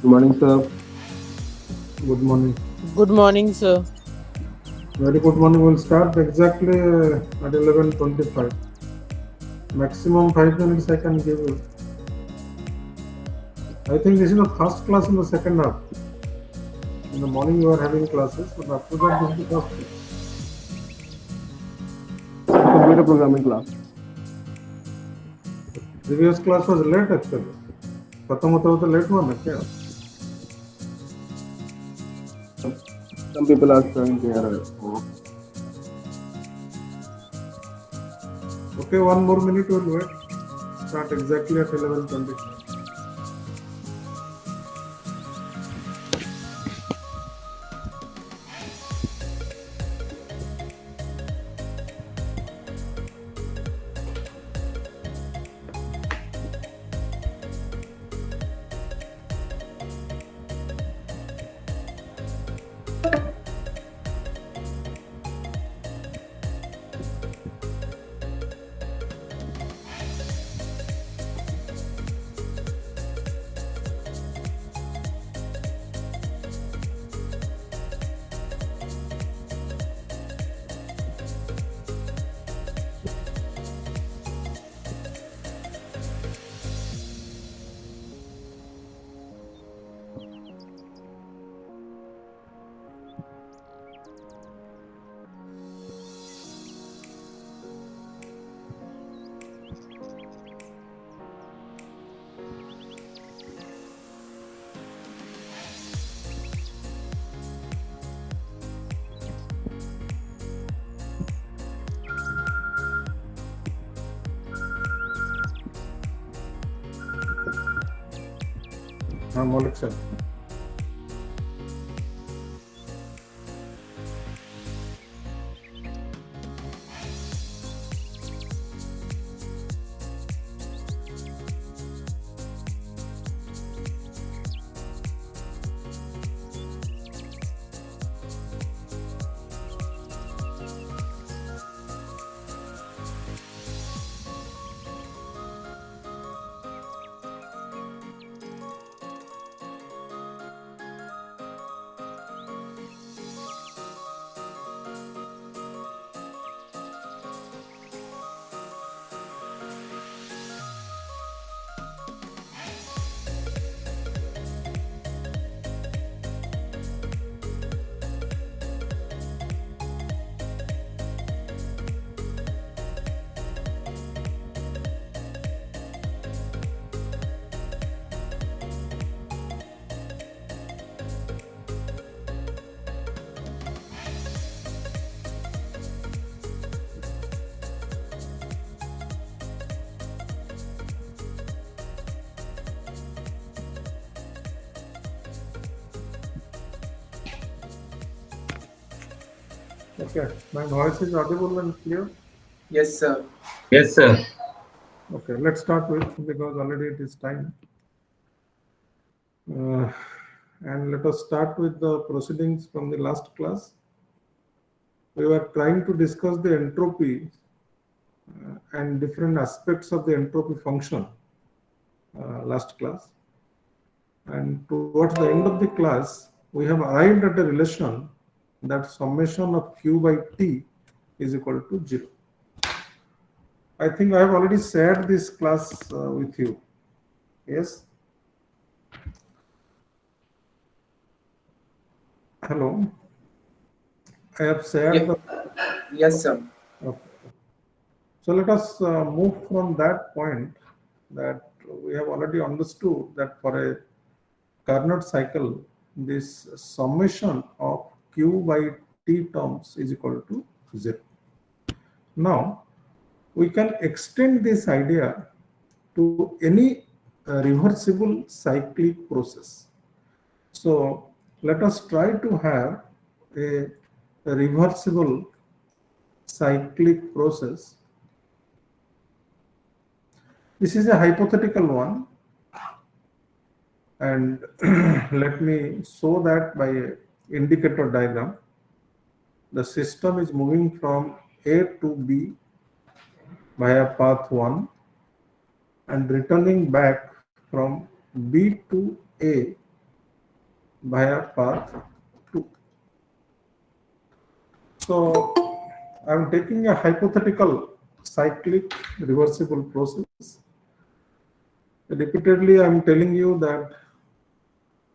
Good morning, sir. Good morning. Good morning, sir. Very good morning. We'll start exactly at 11:25. Maximum 5 minutes I can give you. I think this is the first class in the second half. In the morning you are having classes, but after that this is the first class. Computer programming class. Previous class was late actually. खत्म होता होता late हुआ ना क्या? Some people are showing their work. Okay, one more minute we'll wait. Start exactly at 11:25. हाँ मौलिक sir. Okay, my voice is audible and clear. Yes, sir. Yes, sir. Okay, let's start with because already it is time. Uh, and let us start with the proceedings from the last class. We were trying to discuss the entropy and different aspects of the entropy function last class. And towards the end of the class, we have arrived at a relation that summation of q by t is equal to 0. I think I have already shared this class with you. Yes? Hello? I have shared Ye- the. yes, sir. Okay. So let us move from that point that we have already understood that for a Carnot cycle, this summation of q by t terms is equal to 0. Now, we can extend this idea to any reversible cyclic process. So, let us try to have a reversible cyclic process. This is a hypothetical one, and let me show that by a indicator diagram. The system is moving from A to B via path 1 and returning back from B to A via path 2. So I'm taking a hypothetical cyclic reversible process. Repeatedly, I'm telling you that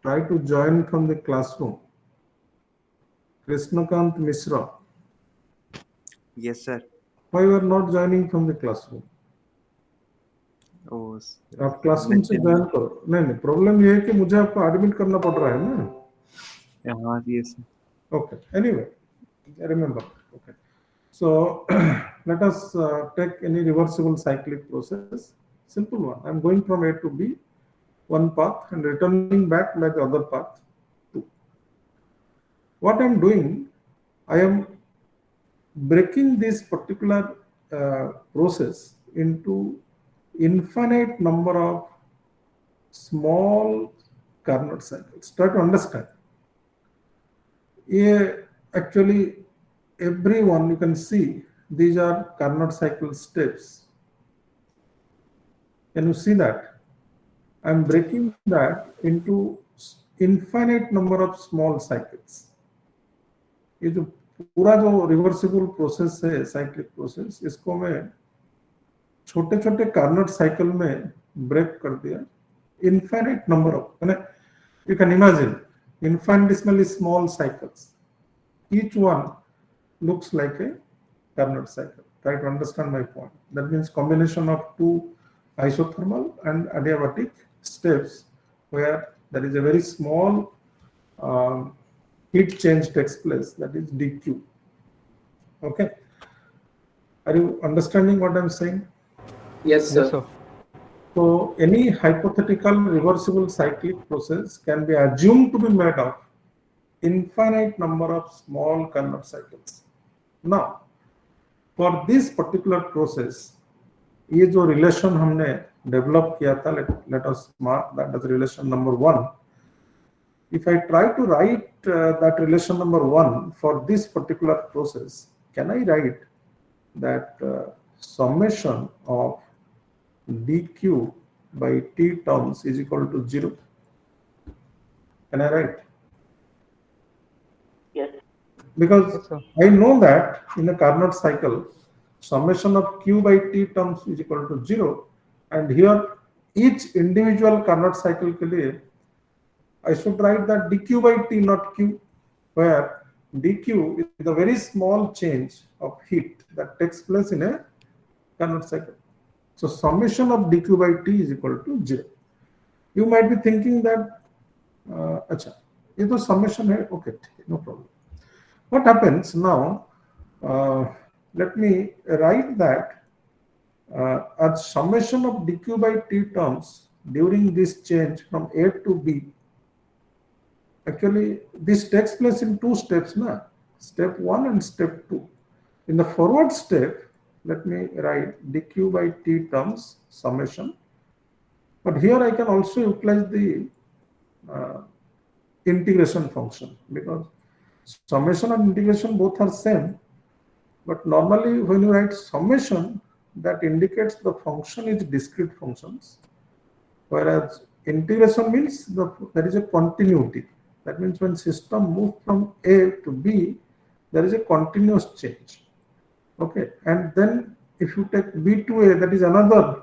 try to join from the classroom. Krishnakant Mishra, Yes, sir. why you are not joining from the classroom? ओ आप classroom से join करो. नहीं, problem ये है कि मुझे आपको admit करना पड़ रहा है ना. हाँ yes sir. Okay. Anyway, remember. Okay. So let us take any reversible cyclic process. Simple one. I'm going from A to B, one path, and returning back by the other path, 2. What I'm doing, I am breaking this particular process into infinite number of small Carnot cycles. Try to understand. Actually, everyone you can see these are Carnot cycle steps. Can you see that? I'm breaking that into infinite number of small cycles. ये जो पूरा जो reversible process है cyclic process, इसको मैं छोटे छोटे Carnot cycle में ब्रेक कर दिया. Infinite number of, you can imagine infinitesimally small cycles. Each one looks like a Carnot cycle. Try to understand my point. That means combination of two isothermal and adiabatic steps where there is a very small heat change takes place, that is dq. Okay, are you understanding what I'm saying? Yes, sir. Yes, sir. So any hypothetical reversible cyclic process can be assumed to be made of infinite number of small Carnot cycles. Now, for this particular process, ये जो relation हमने develop किया था, let us mark that as relation number 1. If I try to write that relation number 1 for this particular process, can I write that summation of dq by t terms is equal to 0? Can I write? Yes. Because Yes, sir. I know that in a Carnot cycle, summation of q by t terms is equal to 0, and here each individual Carnot cycle के लिए I should write that dq by t not q, where dq is the very small change of heat that takes place in a Carnot cycle. So summation of dq by t is equal to 0. You might be thinking that, अच्छा, ये तो summation है, okay, no problem. What happens now? Let me write that as summation of dq by t terms during this change from A to B. Actually, this takes place in 2 steps, na? Step 1 and step 2. In the forward step, let me write dq by t terms summation. But here I can also utilize the integration function, because summation and integration both are same. But normally when you write summation, that indicates the function is discrete functions, whereas integration means there is a continuity. That means when system moves from A to B, there is a continuous change. Okay, and then if you take B to A, that is another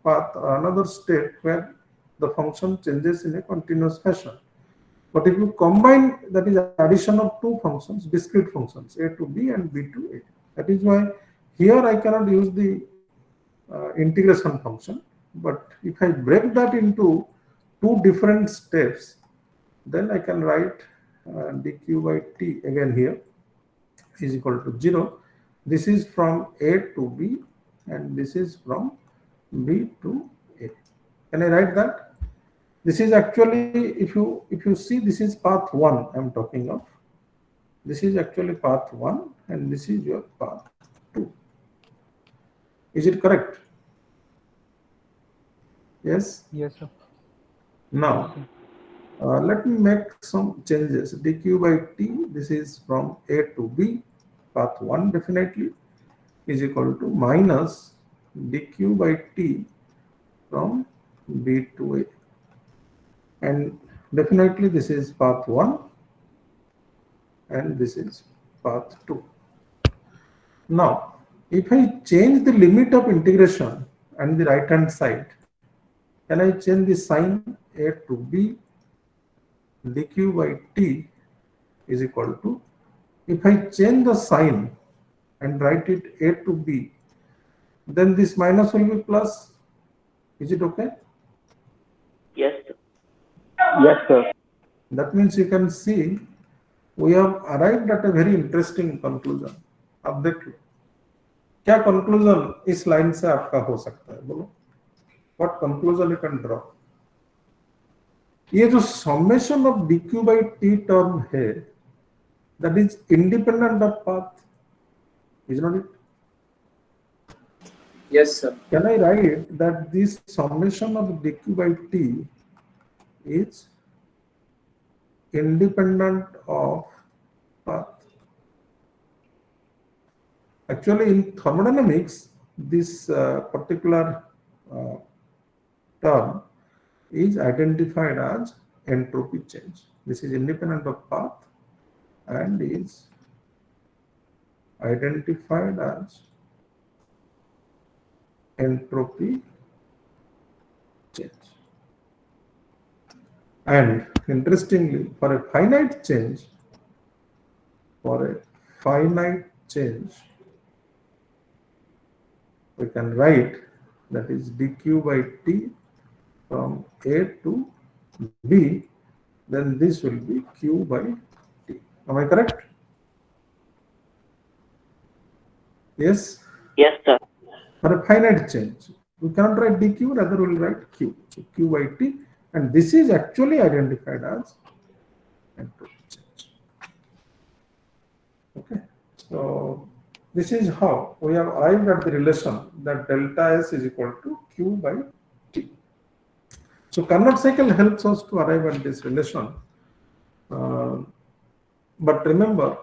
path, another state where the function changes in a continuous fashion. But if you combine, that is addition of 2 functions, discrete functions, A to B and B to A. That is why here I cannot use the integration function. But if I break that into 2 different steps, then I can write dq by t again here is equal to 0. This is from A to B and this is from B to A. Can I write that? This is actually, if you see, this is path 1 I'm talking of. This is actually path 1 and this is your path 2. Is it correct? Yes? Yes, sir. Now, let me make some changes. dq by t, this is from A to B, path 1 definitely, is equal to minus dq by t from B to A. And definitely this is path 1 and this is path 2. Now, if I change the limit of integration and the right hand side, can I change the sign a to b dq by t is equal to, if I change the sign and write it a to b, then this minus will be plus. Is it okay? Yes, sir. Yes, sir. That means you can see we have arrived at a very interesting conclusion. अब देखिए क्या conclusion इस line से आपका हो सकता है, बोलो what conclusion you can draw. ये जो summation of dq by t term है, that is independent of path, is not it? Yes, sir. Can I write that this summation of dq by t is independent of path? Actually, in thermodynamics, this particular term is identified as entropy change. This is independent of path and is identified as entropy change. And interestingly, for a finite change, we can write that is dq by t from a to b, then this will be q by t. Am I correct? Yes? Yes, sir. For a finite change, we cannot write dq, rather we will write q. So q by t, and this is actually identified as entropy change. Okay, so this is how we have arrived at the relation that delta S is equal to q by t. So Carnot cycle helps us to arrive at this relation. But remember,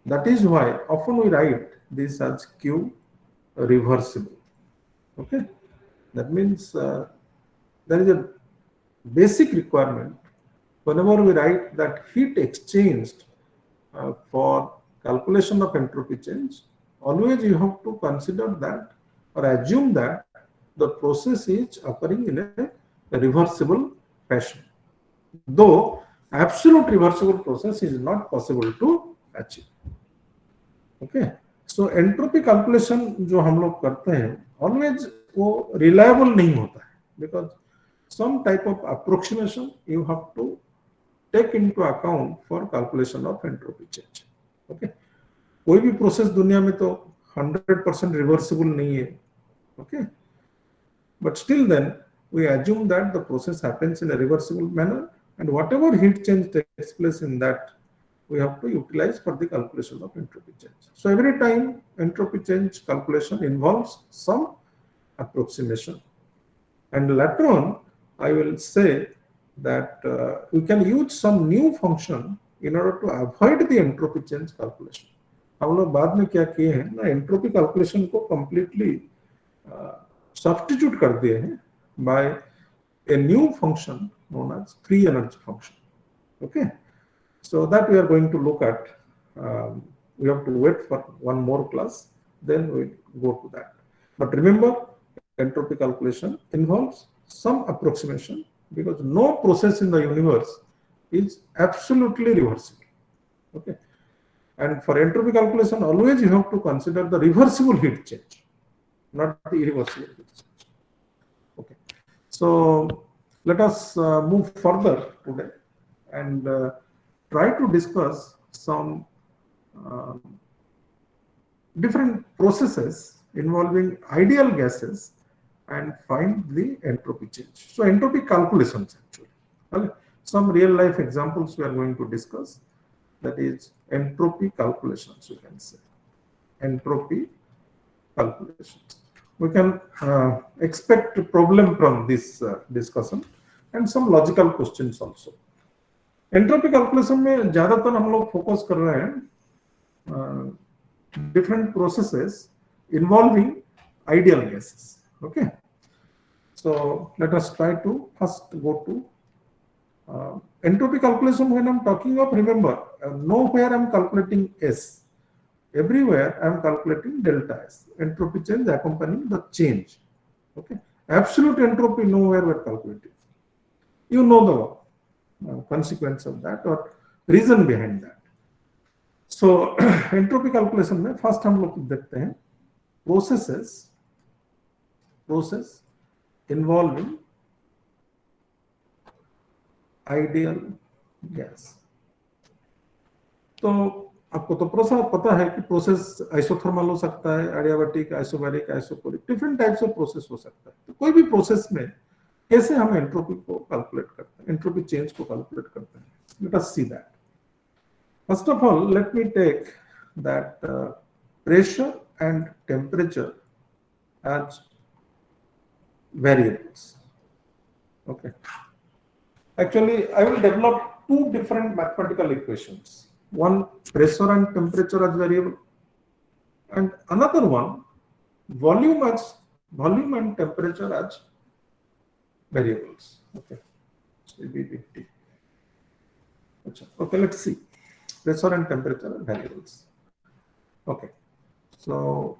that is why often we write this as q reversible. Okay, that means there is a basic requirement whenever we write that heat exchanged for calculation of entropy change, always you have to consider that or assume that the process is occurring in a reversible fashion, though absolute reversible process is not possible to achieve. Okay, so entropy calculation जो हम लोग करते हैं always वो reliable नहीं होता है, because some type of approximation you have to take into account for calculation of entropy change. Okay, कोई भी प्रोसेस दुनिया में तो 100% रिवर्सिबल नहीं है. Okay, but still then we assume that the process happens in a reversible manner, and whatever heat change takes place in that we have to utilize for the calculation of entropy change. So every time entropy change calculation involves some approximation, and later on I will say that we can use some new function in order to avoid the entropy change calculation. हम लोग बाद में क्या किए हैं ना, entropy calculation को completely substitute कर दिए हैं by a new function known as free energy function. Okay, so that we are going to look at. We have to wait for one more class, then we go to that. But remember, entropy calculation involves some approximation, because no process in the universe is absolutely reversible. Okay, and for entropy calculation always you have to consider the reversible heat change, not the irreversible heat change. Okay, so let us move further today and try to discuss some different processes involving ideal gases and find the entropy change. So entropy calculations actually. Okay. Some real life examples we are going to discuss, that is entropy calculations, we can say. Entropy calculations. We can expect a problem from this discussion and some logical questions also. Entropy calculation में ज्यादातर हम लोग focus कर रहे हैं different processes involving ideal gases. Okay, so let us try to first go to Entropy calculation, when I'm talking of, remember, nowhere I'm calculating S. Everywhere I'm calculating delta S. Entropy change accompanying the change. Okay. Absolute entropy nowhere we're calculating. You know the consequence of that or reason behind that. So entropy calculation में first हम लोग देखते हैं process involving ideal gas. तो आपको तो process पता है कि प्रोसेस आइसोथर्मल हो सकता है, adiabatic, isobaric, isochoric, different types of process हो सकता है. तो कोई भी प्रोसेस में कैसे हम एंट्रोपी को कैलकुलेट करते हैं, एंट्रोपी चेंज को कैलकुलेट करते हैं. Let us see that. First of all let me take that pressure and temperature as variables. Okay. Actually, I will develop two different mathematical equations. One, pressure and temperature as variable, and another one, volume and temperature as variables. Okay. Okay, let's see. Pressure and temperature are variables. Okay. So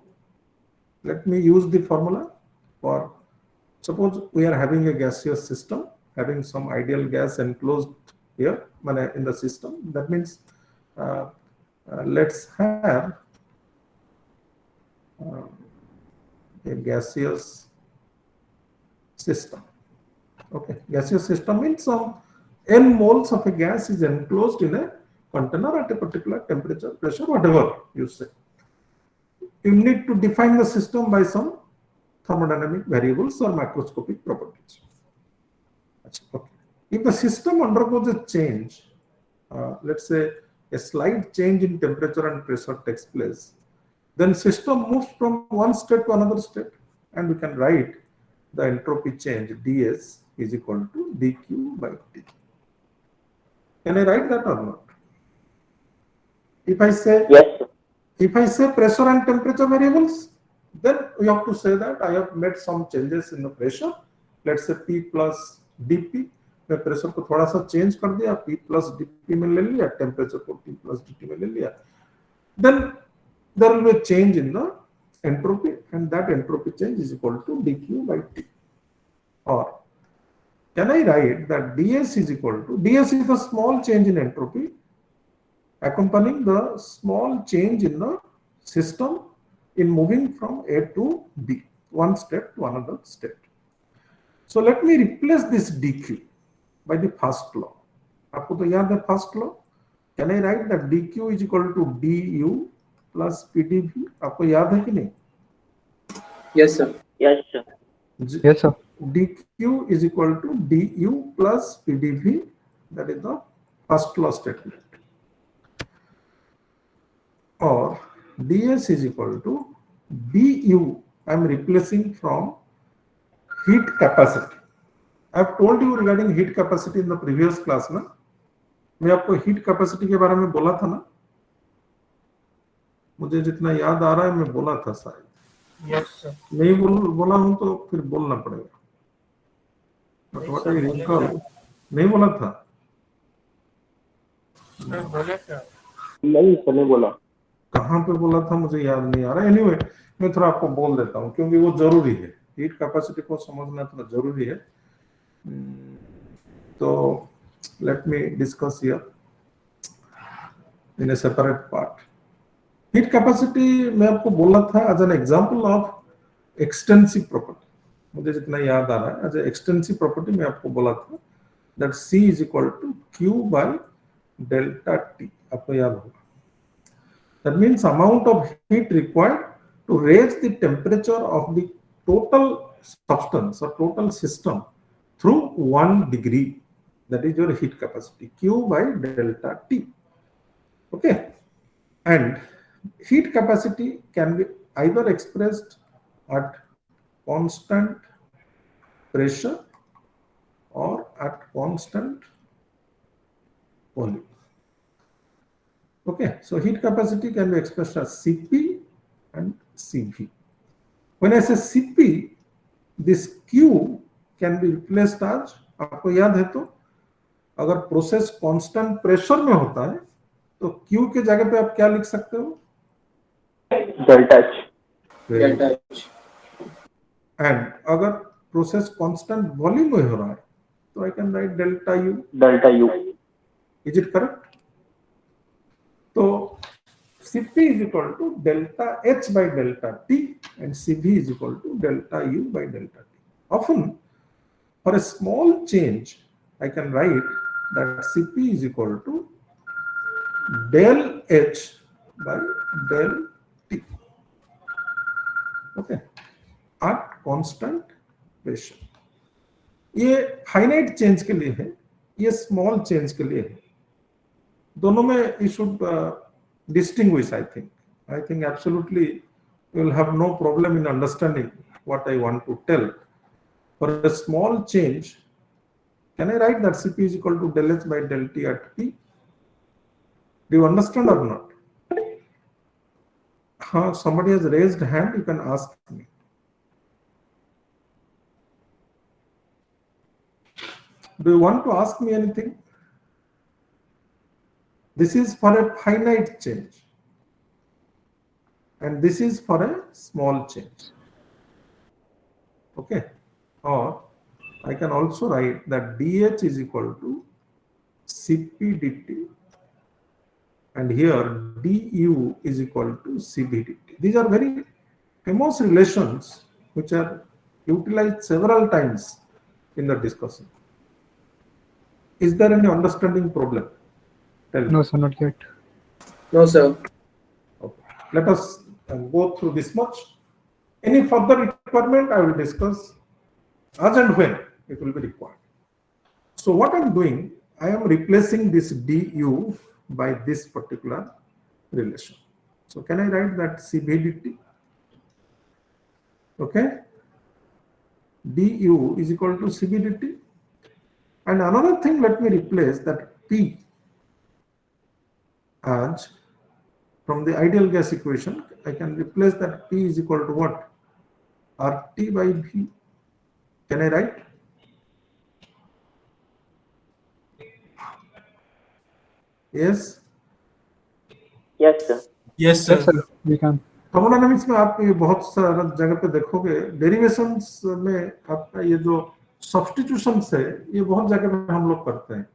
let me use the formula for, suppose we are having a gaseous system, having some ideal gas enclosed here in the system. That means let's have a gaseous system. Okay, gaseous system means some n moles of a gas is enclosed in a container at a particular temperature, pressure, whatever you say. You need to define the system by some thermodynamic variables or macroscopic properties. Okay. If the system undergoes a change, let's say a slight change in temperature and pressure takes place, then system moves from one state to another state, and we can write the entropy change ds is equal to dq by t. Can I write that or not? If I say Yes, sir. If I say pressure and temperature variables, then we have to say that I have made some changes in the pressure. Let's say P plus dP. मैं pressure को थोड़ा सा change कर दिया, P plus dP में ले लिया, temperature को T plus dT में ले लिया. Then there will be a change in the entropy, and that entropy change is equal to dQ by T. Or can I write that ds is equal to, ds is the small change in entropy accompanying the small change in the system in moving from A to B, one state to another state. So let me replace this dq by the first law. आपको तो याद है first law? Can I write that dq is equal to du plus pdv? आपको याद है कि नहीं? Yes, sir. Yes, sir. Yes, sir. dq is equal to du plus pdv. That is the first law statement. Or ds is equal to du. I am replacing from heat capacity. I have told you regarding heat capacity in the previous class ना. मैं आपको heat capacity के बारे में बोला था ना. मुझे जितना याद आ रहा है मैं बोला था शायद. Yes, sir. नहीं बोला हूं तो फिर बोलना पड़ेगा. But what I recall, नहीं बोला था. नहीं सर नहीं बोला. कहाँ पे बोला था मुझे याद नहीं आ रहा. एनीवे मैं थोड़ा आपको बोल देता हूँ क्योंकि वो जरूरी है. हीट कैपेसिटी को समझना थोड़ा जरूरी है. तो let me discuss here in a separate part. Heat capacity मैं आपको बोला था as an example of extensive property. मुझे जितना याद आ रहा है एज ए एक्सटेंसिव प्रॉपर्टी मैं आपको बोला था that C is equal to Q by delta T. आपको याद होगा. That means amount of heat required to raise the temperature of the total substance or total system through 1 degree. That is your heat capacity, Q by delta T. Okay. And heat capacity can be either expressed at constant pressure or at constant volume. Okay, so heat capacity can be expressed as Cp and Cv. When I say Cp, this Q can be replaced as, आपको याद है तो, अगर process constant pressure में होता है तो Q के जगह पे आप क्या लिख सकते हो? Delta H. Delta H. And अगर प्रोसेस कांस्टेंट वॉल्यूम में हो रहा है तो I can write delta U. Delta U. Is it correct? तो Cp is equal to delta H by delta T and Cv is equal to delta U by delta T. Often, for a small change, I can write that Cp is equal to del H by del T. Okay, at constant pressure. ये finite change के लिए है, ये small change के लिए है. दोनों में you should distinguish. I think absolutely you will have no problem in understanding what I want to tell. For a small change, can I write that Cp is equal to del H by del T at P? Do you understand or not? Somebody has raised hand, you can ask me. Do you want to ask me anything? This is for a finite change and this is for a small change. Okay, or I can also write that dH is equal to Cp dt and here du is equal to Cv dt. These are very famous relations which are utilized several times in the discussion. Is there any understanding problem? Tell me. No, sir, not yet. No, sir. Okay. Let us go through this much. Any further requirement I will discuss as and when it will be required. So what I'm doing, I am replacing this du by this particular relation. So can I write that Cv dt? Okay. du is equal to Cv dt. And another thing, let me replace that P as from the ideal gas equation. I can replace that P is equal to what? RT by V. Can I write? Yes. Yes, sir. Yes, Yes, sir, we can. Thermodynamics में आप ये बहुत सारा जगह पे देखोगे derivations में आपका ये जो सब्स्टिट्यूशंस है ये बहुत जगह पे हम लोग करते हैं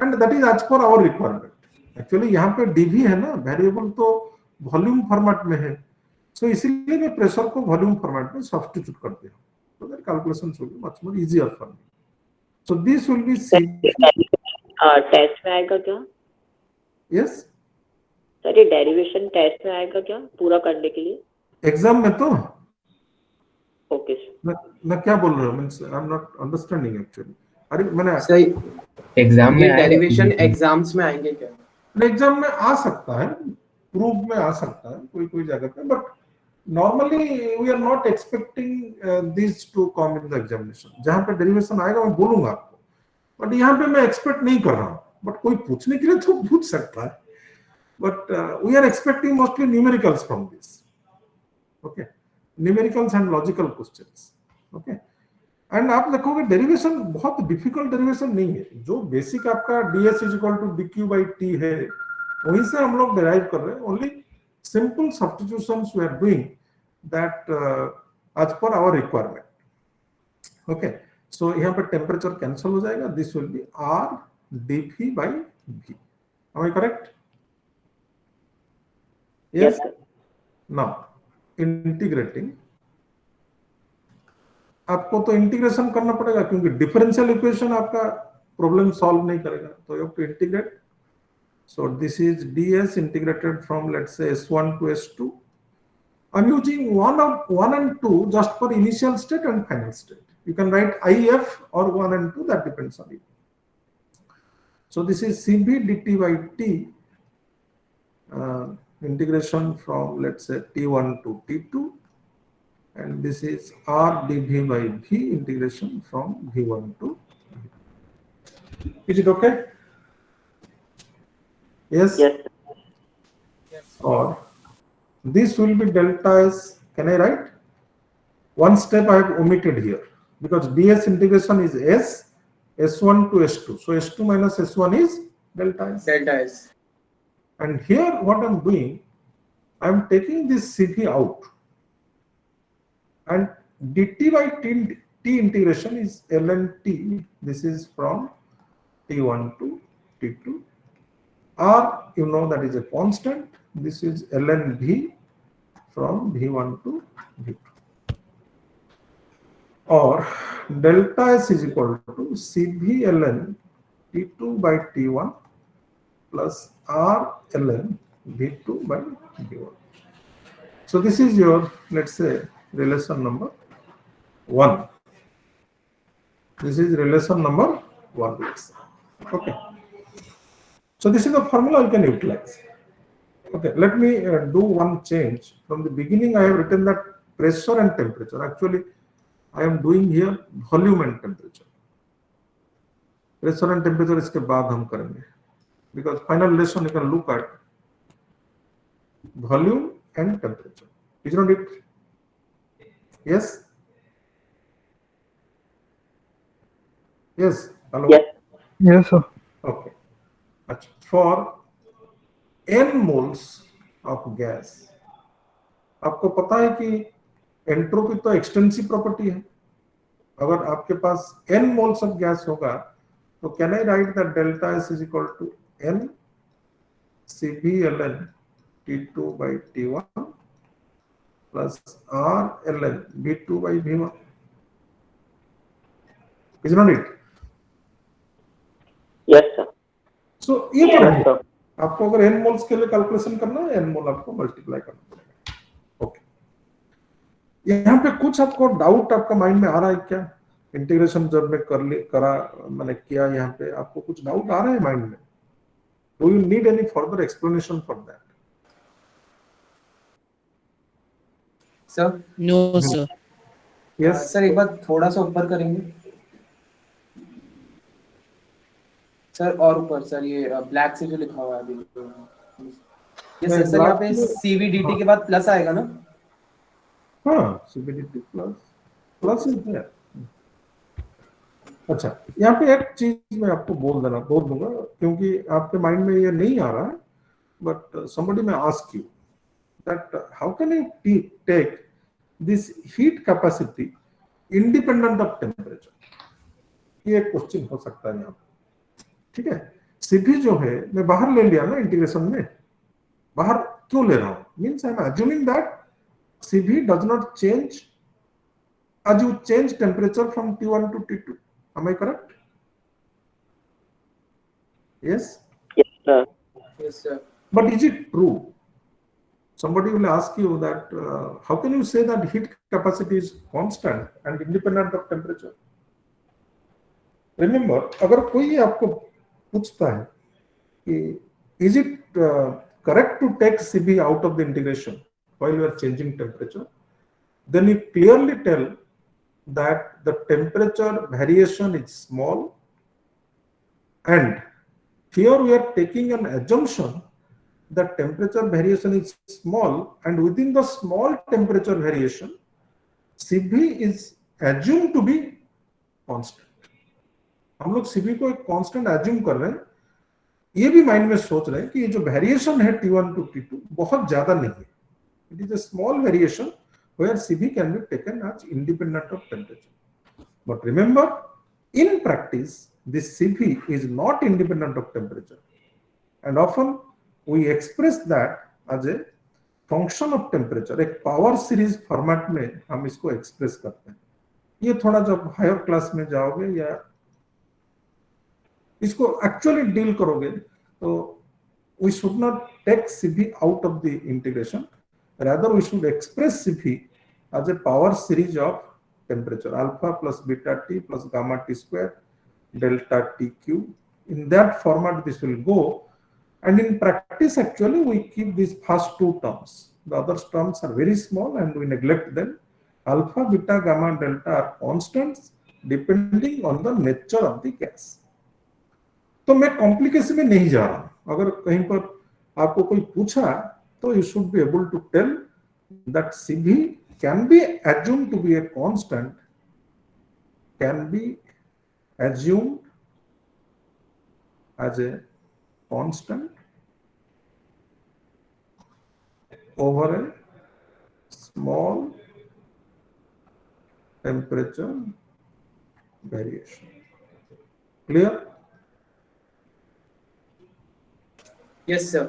and that is as per our requirement. Actually यहाँ पे डीवी है ना, वेरिएबल तो वॉल्यूम फॉर्मेट में है, सो इसीलिए मैं प्रेशर को वॉल्यूम फॉर्मेट में सब्स्टिट्यूट कर दिया so that calculations will be much more easier for me. So this will be test में आएगा क्या? यस सर ये डेरिवेशन टेस्ट में आएगा क्या पूरा करने के लिए? एग्जाम में तो ओके सर. मैं क्या बोल रहा हूँ, means I am not understanding actually. अरे मैंने सही एग्जाम में डेरिवेशन एग्जाम्स में आएंगे क्या? एग्जाम में आ सकता है, प्रूफ में आ सकता है कोई कोई जगह पे, but normally we are not expecting this to come in the examination. जहां पे डेरिवेशन आएगा मैं बोलूंगा आपको, बट यहाँ पे मैं एक्सपेक्ट नहीं कर रहा हूँ. बट कोई पूछने के लिए तो पूछ सकता है, but we are expecting mostly numericals from this. Okay, numericals and logical questions. Okay, and आप देखोगे डेरिवेशन बहुत डिफिकल्ट डेरिवेशन नहीं है. जो बेसिक आपका ds is equal to dq by T है वहीं से हम लोग डिराइव कर रहे हैं. Only simple substitutions we are doing that as per our requirement. Okay, so यहाँ पे टेम्परेचर कैंसिल हो जाएगा. This will be r dv by v. Am I correct? Yes, sir. Now integrating आपको तो इंटीग्रेशन करना पड़ेगा क्योंकि डिफरेंशियल इक्वेशन आपका प्रॉब्लम सॉल्व नहीं करेगा, तो you have to integrate. So this is ds integrated from let's say s1 to s2. I'm using one and 2 just for initial state and final state. You can write if or 1 and 2, that depends on you. So this is Cv dt by t, integration from let's say t1 to t2, and this is r dv by v, integration from v1 to v2. Is it okay? Yes. Yes, sir. Or this will be delta s. Can I write? One step I have omitted here because ds integration is s, S1 to S2. So S2 minus S1 is delta S. Delta S. And here what I'm doing, I'm taking this Cv out, and dt by t integration is ln t. This is from t1 to t2. R, you know, that is a constant. This is ln v from v1 to v2. Or delta S is equal to Cv ln t2 by t1 plus R ln v2 by v1. So this is your, let's say, relation number 1. This is relation number 1, let's say. Okay. So this is the formula you can utilize. Okay, let me do one change. From the beginning, I have written that pressure and temperature. Actually, I am doing here volume and temperature. Pressure and temperature इसके बाद हम करेंगे. Because final relation you can look at volume and temperature. Is not it? Yes? Yes. Hello? Yes. Yes, sir. Okay. For n moles of gas, आपको पता है कि entropy तो extensive property है. अगर आपके पास n मोल्स ऑफ गैस होगा तो can I write that delta S is equal to n Cv ln T2 by T1 plus R ln V2 by V1. Is not it? Yes, sir. So ये तो Yes, sir. आपको अगर n moles के लिए calculation करना है, n मोल आपको multiply करना पड़ेगा. ओके. यहाँ पे कुछ आपको डाउट आपका माइंड में आ रहा है क्या? इंटीग्रेशन जब मैं मैंने किया, यहाँ पे आपको कुछ डाउट आ रहा है माइंड में? Do you need any further explanation for that? Sir no sir. Yes sir एक बार थोड़ा सा ऊपर करेंगे सर, और ऊपर सर, ये ब्लैक से जो लिखा हुआ है अभी. ये नहीं, सर यहाँ पे black में- CVDT के बाद प्लस आएगा ना? हाँ, CVDT प्लस इज देयर. अच्छा, यहाँ पे एक चीज मैं आपको बोल दूंगा, क्योंकि आपके माइंड में ये नहीं आ रहा है, but somebody may ask you that how can you take this heat capacity independent of temperature? ये क्वेश्चन हो सकता है यहाँ पे. ठीक है, Cv जो है मैं बाहर ले लिया ना इंटीग्रेशन में. बाहर क्यों ले रहा हूं? Means I am assuming that Cv does not change as you change temperature from T1 to T2. Am I correct? Yes. Yes, sir. Yes, sir. But is it true? Somebody will ask you that how can you say that heat capacity is constant and independent of temperature? Remember, अगर कोई आपको पूछता है कि is it correct to take Cv out of the integration while you are changing temperature, then you clearly tell that the temperature variation is small, and here we are taking an assumption that temperature variation is small, and within the small temperature variation Cv is assumed to be constant. हम लोग Cv को एक constant assume कर रहे हैं. ये भी mind में सोच रहे हैं कि ये जो वेरिएशन है T1 to T2 बहुत ज्यादा नहीं है. It is a small variation where Cv can be taken as independent of temperature. But remember, in practice, this Cv is not independent of temperature, and often we express that as a function of temperature. एक power series format में हम इसको express करते हैं. ये थोड़ा जब higher class में जाओगे या इसको एक्चुअली डील करोगे तो we should not take Cv out of the integration. Rather, we should express Cv as a power series of temperature, alpha plus beta T plus gamma T square delta Tq. In that format, this will go. And in practice, actually, we keep these first two terms. The other terms are very small and we neglect them. Alpha, beta, gamma, delta are constants depending on the nature of the gas. तो मैं complication में नहीं जा रहा. अगर कहीं पर आपको कोई पूछा तो you should be able to tell that Cv can be assumed to be a constant, can be assumed as a constant over a small temperature variation. Clear? Yes, sir.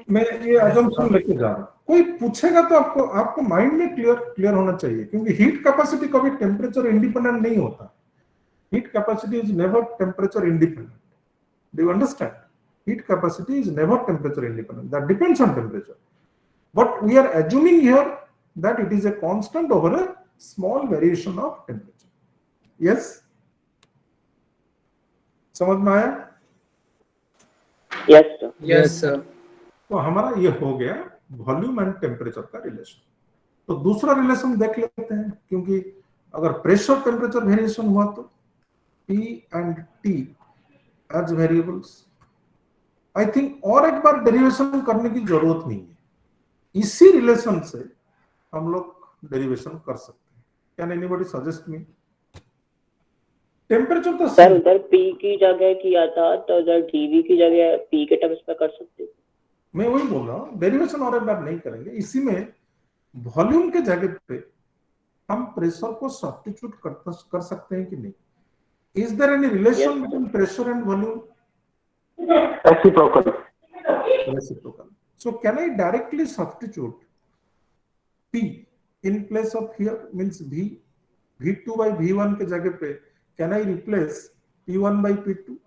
मैं ये assumption लेके जा रहा हूं, कोई पूछेगा तो आपको माइंड में क्लियर होना चाहिए, क्योंकि हीट कैपेसिटी कभी टेम्परेचर इंडिपेंडेंट नहीं होता. Heat capacity is never temperature independent. Do you understand? Heat capacity is never temperature independent. That depends on temperature. But we are assuming here that it is a constant over a small variation of temperature. Yes? समझ में आया? Yes, sir. Yes, sir. तो हमारा ये हो गया volume and temperature का relation. तो दूसरा रिलेशन देख लेते हैं, क्योंकि अगर प्रेशर टेम्परेचर वेरिएशन हुआ तो P and T as variables. I think और एक बार डेरिवेशन करने की जरूरत नहीं है, इसी रिलेशन से हम लोग डेरिवेशन कर सकते हैं. Can anybody suggest me? Temperature तो सर उधर P की जगह किया था, तो उधर dV की जगह P के टर्म्स में कर सकते हैं. मैं वही बोल रहा हूँ, डेरिवेशन और एक बार नहीं करेंगे. इसी में वॉल्यूम के जगह पे हम प्रेशर को सब्स्टिट्यूट कर सकते हैं कि नहीं. Is there any relation Yes, between pressure and volume? Reciprocal. Reciprocal. So can I directly substitute P in place of here means V2 by V1 के जगह पे can I replace P1 by P2?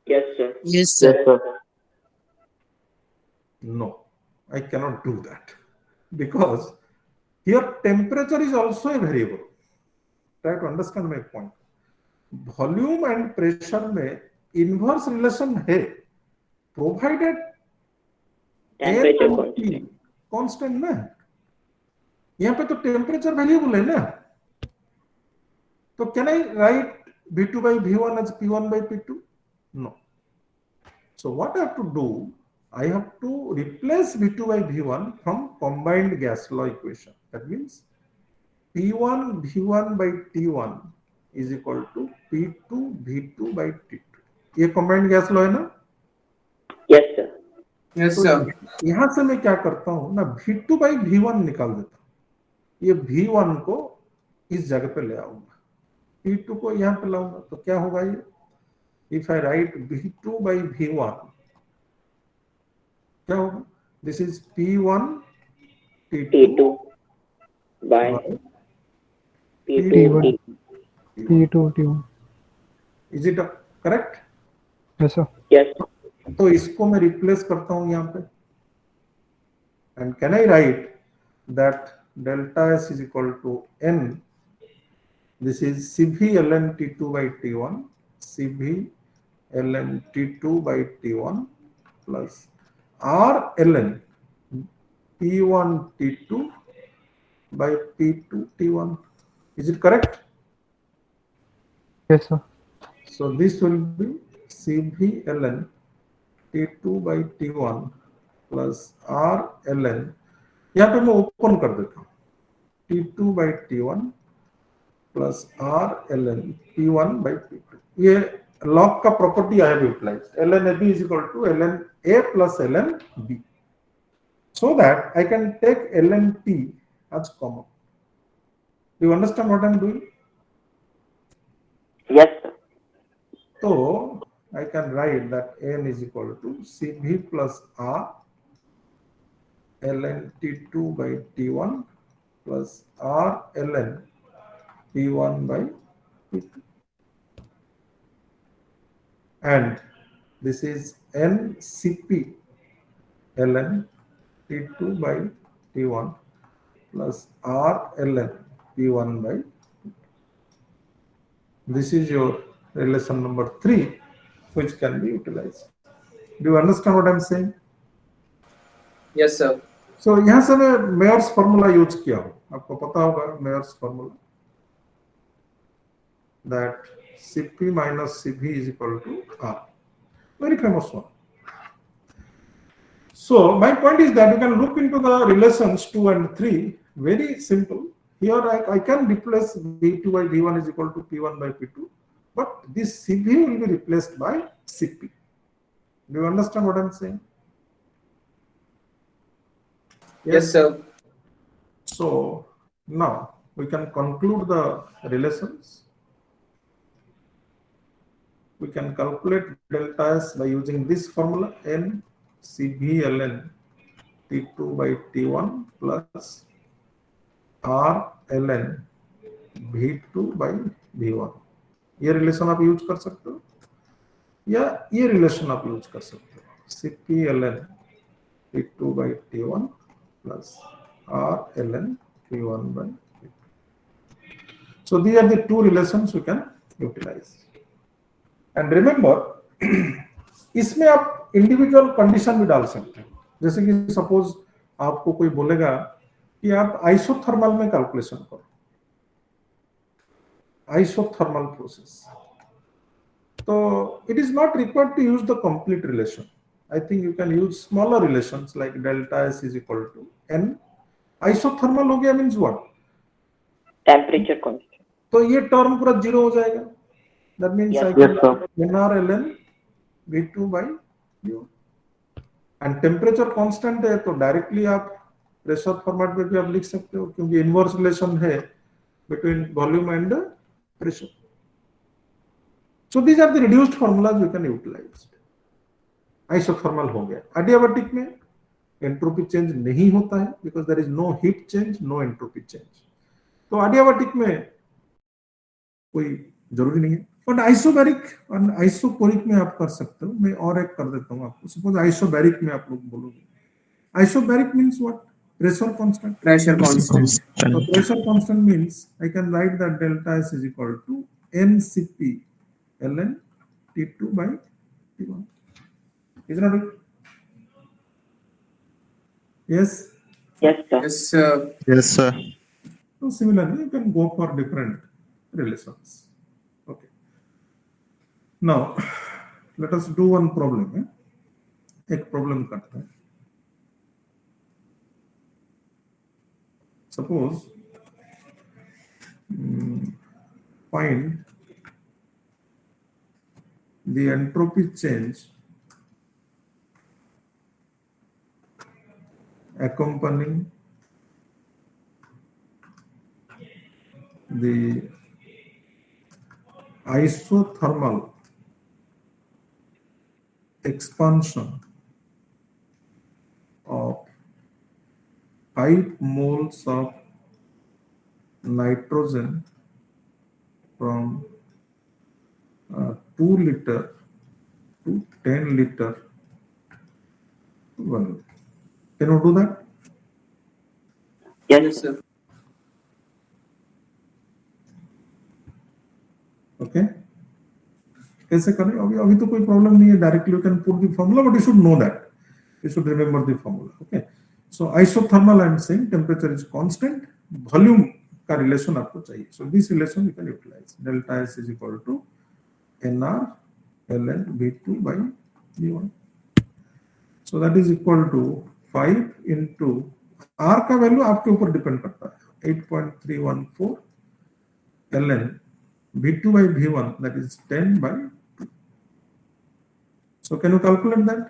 Yes, sir. Yes, sir. Yes, sir. No, I cannot do that, because here temperature is also a variable. Try to understand my point. Volume and pressure में inverse relation है, provided temperature constant ना. यहाँ पे तो temperature variable है ना. तो can I right V2 by V1 as P1 by P2? No. So what I have to do, I have to replace V2 by V1 from combined gas law equation. That means P1 V1 by T1 is equal to P2 V2 by T2. ये combined gas law है ना? Yes, sir. Yes, तो sir. यहाँ से मैं क्या करता हूँ ना, V2 by V1 निकाल देता हूँ. ये V1 को इस जगह पे ले आऊंगा, P2 को यहाँ पे लाऊंगा. तो क्या होगा ये? If I write V2 by V1, क्या होगा? This is P1 T2 by P2 T. P2 T1. Is it correct? Yes, sir. Yes. तो इसको मैं रिप्लेस करता हूं यहाँ पे, and can I write that delta S is equal to n, this is Cv ln T2 by T1, Cv ln T2 by T1 plus R ln P1 T2 by P2 T1. Is it correct? Yes, sir. So this will be Cv ln T2 by T1 plus R ln, यहाँ पे मैं open कर देता हूँ, T2 by T1 plus R ln P1 by P2. ये log का property I have utilised. ln AB is equal to ln A plus ln B, so that I can take ln T as common. Do you understand what I am doing? Yes, sir. So I can write that n is equal to Cv plus R ln T2 by T1 plus R ln P1 by P2, and this is n Cp ln T2 by T1 plus R ln P1 by P2. This is your relation number 3, which can be utilized. Do you understand what I am saying? Yes, sir. So यहाँ से मैं Myers formula use किया हूँ, आपको पता होगा Mayer's formula, that Cp minus Cv is equal to R. Very famous one. So my point is that you can look into the relations 2 and 3. Very simple. Here I can replace V2 by V1 is equal to P1 by P2 but this Cv will be replaced by Cp. Do you understand what I'm saying? Yes, sir. So now we can conclude the relations. We can calculate delta S by using this formula, N Cv ln T2 by T1 plus R ln V2 by V1. ये relation आप use कर सकते हो या ये relation आप use कर सकते हो, Cp ln T2 by T1 plus R ln V1 by V2. So these are the two relations you can utilize. And remember, इसमें आप इंडिविजुअल कंडीशन भी डाल सकते हैं. जैसे कि सपोज आपको कोई बोलेगा कि आप आइसोथर्मल में कैलकुलेशन करो, आइसोथर्मल प्रोसेस, तो it is not required to use the complete relation. I think you can use smaller relations like delta S is equal to N. Isothermal हो गया means what? Temperature constant. तो ये term पूरा zero हो जाएगा. That means Yes. I can Yes, sir. NR ln V2 by U. And temperature constant है तो directly आप प्रेशर फॉर्मेट में भी आप लिख सकते हो क्योंकि इनवर्स रिलेशन है between volume and pressure. So these are the reduced formulas you can utilize. Isothermal हो गया. Adiabatic में एंट्रोपी चेंज नहीं होता है because there is no heat change, no entropy change. तो adiabatic में कोई जरूरी नहीं है. बट आइसोबैरिक और आइसोकोरिक में आप कर सकते हो. मैं और एक कर देता हूँ आपको. सपोज आइसोबैरिक में आप लोग बोलोगे, isobaric means what? Pressure constant. Pressure constant. So pressure constant means I can write that delta S is equal to NCP ln T2 by T1. Isn't it? Yes. Yes sir. Yes, sir. Yes, sir. So similarly, you can go for different relations. Okay. Now, let us do one problem. एक problem करते हैं. Suppose find the entropy change accompanying the isothermal expansion of 5 moles of nitrogen from 2 liter to 10 liter. Well, can you do that? Yes Yes, sir. Okay. कैसे करें? अभी तो कोई problem नहीं है. Directly you can put the formula, but you should know that. You should remember the formula. Okay. So isothermal, I am saying temperature is constant, volume का relation आपको चाहिए. So this relation you can utilize. Delta S is equal to NR ln V2 by V1. So that is equal to 5 into R का value आपके ऊपर depend करता है. 8.314 ln V2 by V1, that is 10 by 2. So can you calculate that?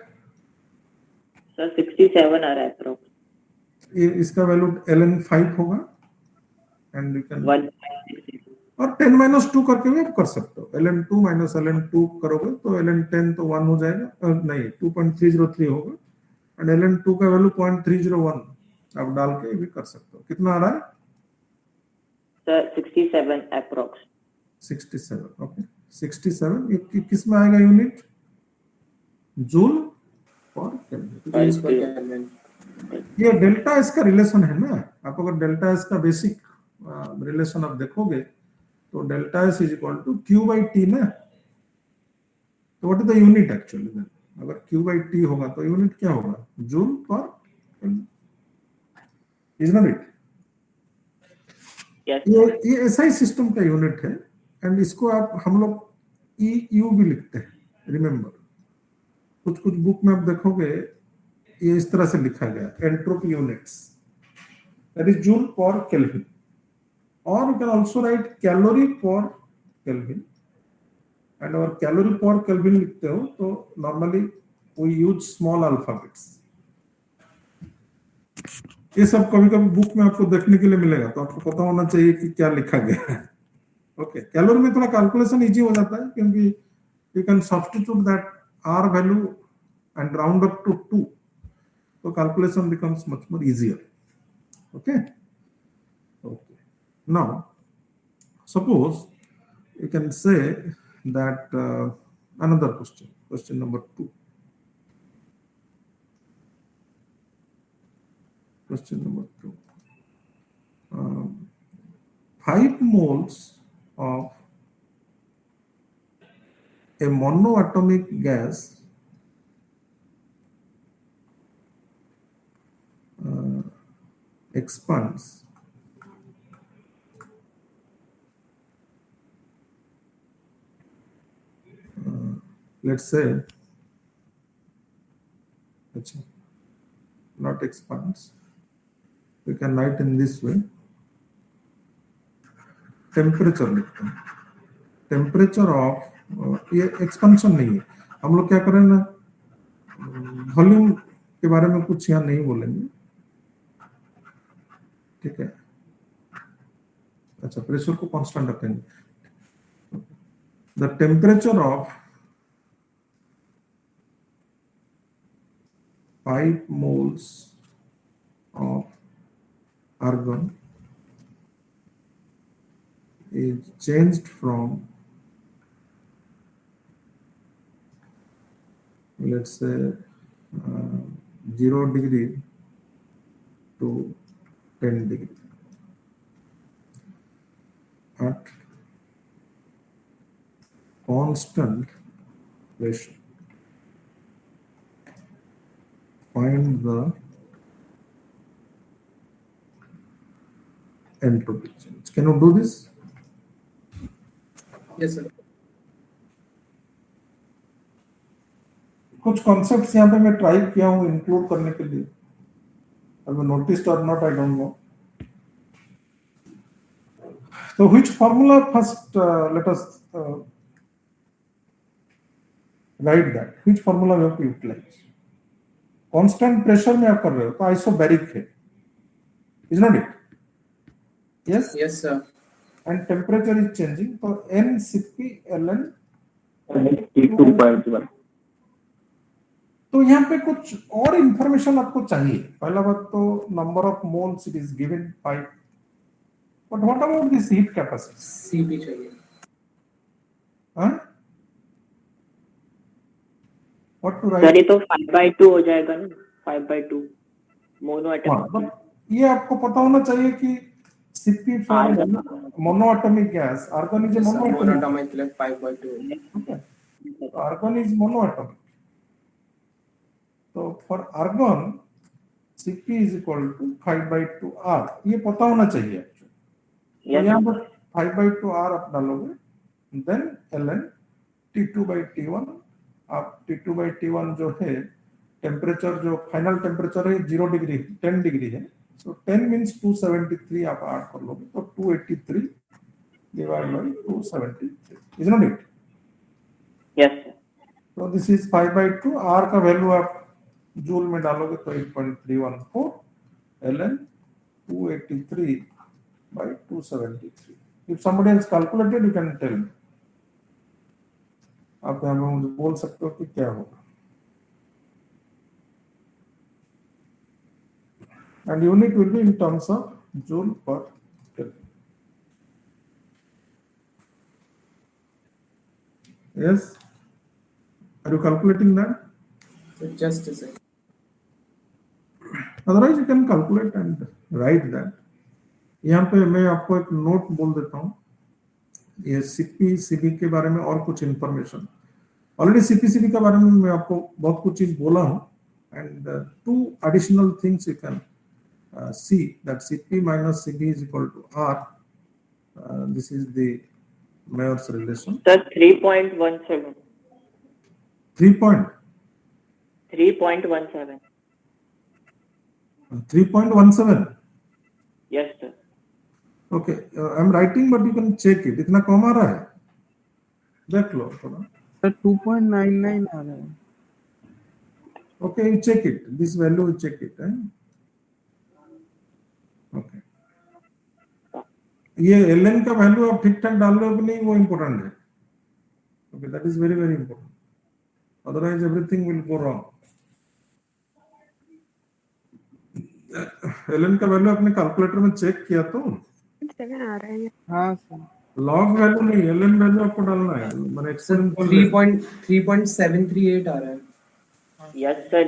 Sir 67 आ रहा है approx. इसका value ln 5 होगा and you can 1.6. और 10 minus 2 करके भी आप कर सकते हो. ln 2 minus ln 2 करोगे तो ln 10 तो 1 हो जाएगा. नहीं, 2.303 होगा एंड ln 2 का वैल्यू 0.301 आप डाल के भी कर सकते हो. कितना आ रहा है? Sir 67 approx. 67. ओके. 67 ये किस में आएगा यूनिट? जूल और केल्विन. Joules per Kelvin. ये डेल्टा एस का रिलेशन है ना. आप अगर डेल्टा एस का बेसिक रिलेशन आप देखोगे तो delta S is equal to Q by T ना. तो what is the unit actually then? अगर क्यू बाई टी होगा तो यूनिट क्या होगा? Joule per kelvin. Is not it? Yes. ये एसआई सिस्टम का यूनिट है एंड इसको आप हम लोग ईयू भी लिखते हैं. रिमेंबर, कुछ बुक में आप देखोगे ये इस तरह से लिखा गया, entropy units, that is joule per kelvin, और you can also write calorie per kelvin and और कैलोरी पर केल्विन लिखते हो तो normally we use small alphabets. ये सब कभी कभी बुक में आपको देखने के लिए मिलेगा, तो आपको पता होना चाहिए कि क्या लिखा गया है। ओके, कैलोरी में थोड़ा कैलकुलेशन इजी हो जाता है क्योंकि you can substitute that R value and round up to 2, so calculation becomes much more easier. Okay. Now suppose you can say that another question number 2. Question number 2. 5 moles of a monoatomic gas expands let's say not expands, we can write in this way, temperature लिखते हैं, temperature of, ये expansion नहीं है, हम लोग क्या करें ना, वॉल्यूम के बारे में कुछ यहाँ नहीं बोलेंगे, ठीक है। अच्छा, प्रेशर को कांस्टेंट रखेंगे। The temperature of 5 moles of argon is changed from, let's say 0 degree to 10 degree at constant pressure. Find the entropy change. Can you do this? Yes, sir. कुछ कॉन्सेप्ट्स यहाँ पे मैं ट्राई किया हूँ include करने के लिए, अब नोटिस्ड और not I don't know. So which formula first, let us write that. Which formula we have to utilize? Constant pressure में आप कर रहे हो तो आइसोबैरिक है, is not it? Yes. Yes, sir. And temperature is changing, so NCP ln T2.1. तो यहाँ पे कुछ और इंफॉर्मेशन आपको चाहिए। पहला बात तो number of moles it is given 5, but what about this heat capacity? CP चाहिए। हाँ, व्हाट टू सर राइट? ये तो 5/2 हो जाएगा ना, 5/2 मोनो हाँ, एटॉमिक। बट ये आपको पता होना चाहिए कि CP for monoatomic gas, argon is monoatomic, monoatomic like 5/2। Okay, argon is monoatomic, तो for argon CP is equal to 5/2 R, ये पता होना चाहिए एक्चुअली। तो यहाँ पर 5/2 R आप डालोगे, देन ln T2/T1, आप T2/T1 जो है टेम्परेचर, जो फाइनल टेम्परेचर है 0 डिग्री 10 डिग्री है, सो 10 मीन्स 273 आप ऐड कर लोगे तो 283 divide by 273, is not it? Yes sir. तो दिस इज 5/2 R का वैल्यू आप जूल में डालोगे तो 8.314 ln 283 by 273. If somebody else calculated, you can tell me. आप यहाँ पे मुझे बोल सकते हो कि क्या होगा, and unit will be in terms of joule per Kelvin. Yes, are you calculating that? So just a second. Otherwise you can calculate and write that. यहाँ पे मैं आपको एक नोट बोल देता हूँ, ये CP CB के बारे में और कुछ इंफॉर्मेशन। ऑलरेडी CP CB के बारे में मैं आपको बहुत कुछ चीज बोला हूँ, and 2 additional things you can see, that CP minus CB is equal to R. This is the Mayer's relation. Sir 3.17 3.17 3.17. Yes sir. Okay, I'm writing, but you can check it. इतना कम आ रहा है? देख लो थोड़ा. सर 2.99 आ रहा है. Okay, you check it. This value you check it. Okay. ये ln का value आप ठीक ठाक डाल रहे हो कि नहीं वो इम्पोर्टेंट है. Okay, that is very very important. Otherwise everything will go wrong. ln का वैल्यू आपने कैलकुलेटर में चेक किया तो हाँ सर. लॉग वैल्यू नहीं, ln वैल्यू आपको डालना है. मैंने सर एक्सपेरिमेंट 3.738 आ रहा है. यस सर,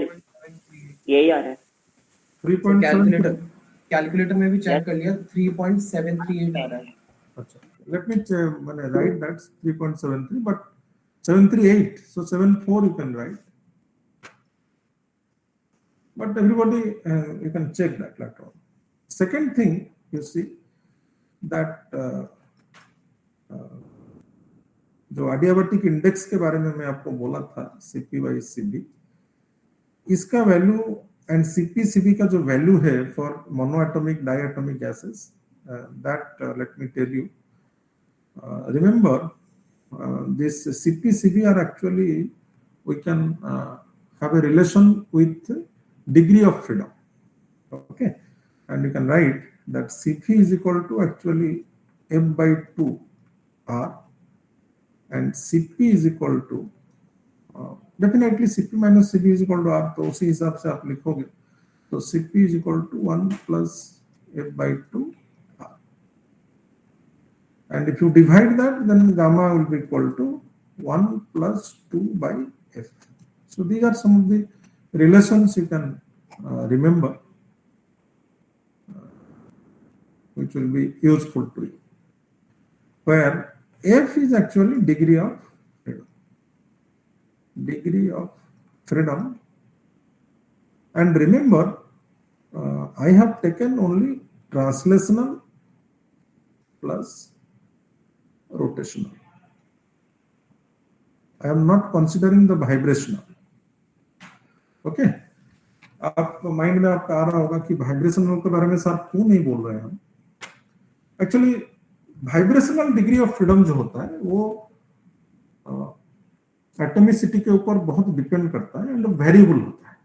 यही आ रहा है। 3.7. कैलकुलेटर में भी चेक कर लिया, 3.738 आ रहा है. अच्छा, let me मैंने write that 3.73 but 738, so 74 you can write, but everybody you can check that later on. Second thing you see that जो एडियाबेटिक इंडेक्स के बारे में मैं आपको बोला था, CP/CB, इसका वैल्यू एंड CP/CB का जो वैल्यू है for monoatomic diatomic gases, that let me tell you, remember this CP/CB are actually, we can have a relation with degree of freedom. Okay, and you can write that Cp is equal to actually F/2 R, and Cp is equal to definitely Cp minus Cb is equal to R, तो उसी हिसाब से आप लिखोगे तो Cp is equal to 1 plus F/2 R, and if you divide that then gamma will be equal to 1 plus 2 by F. So these are some of the relations you can remember, which will be useful to you, where F is actually degree of freedom. Degree of freedom. And remember, I have taken only translational plus rotational. I am not considering the vibrational. Okay? आप mind में आपका आ रहा होगा कि vibrational के बारे में sir क्यों नहीं बोल रहे हैं हम. Actually vibrational degree of freedom जो होता है वो एटॉमिसिटी के ऊपर बहुत डिपेंड करता है एंड वेरिएबल होता है,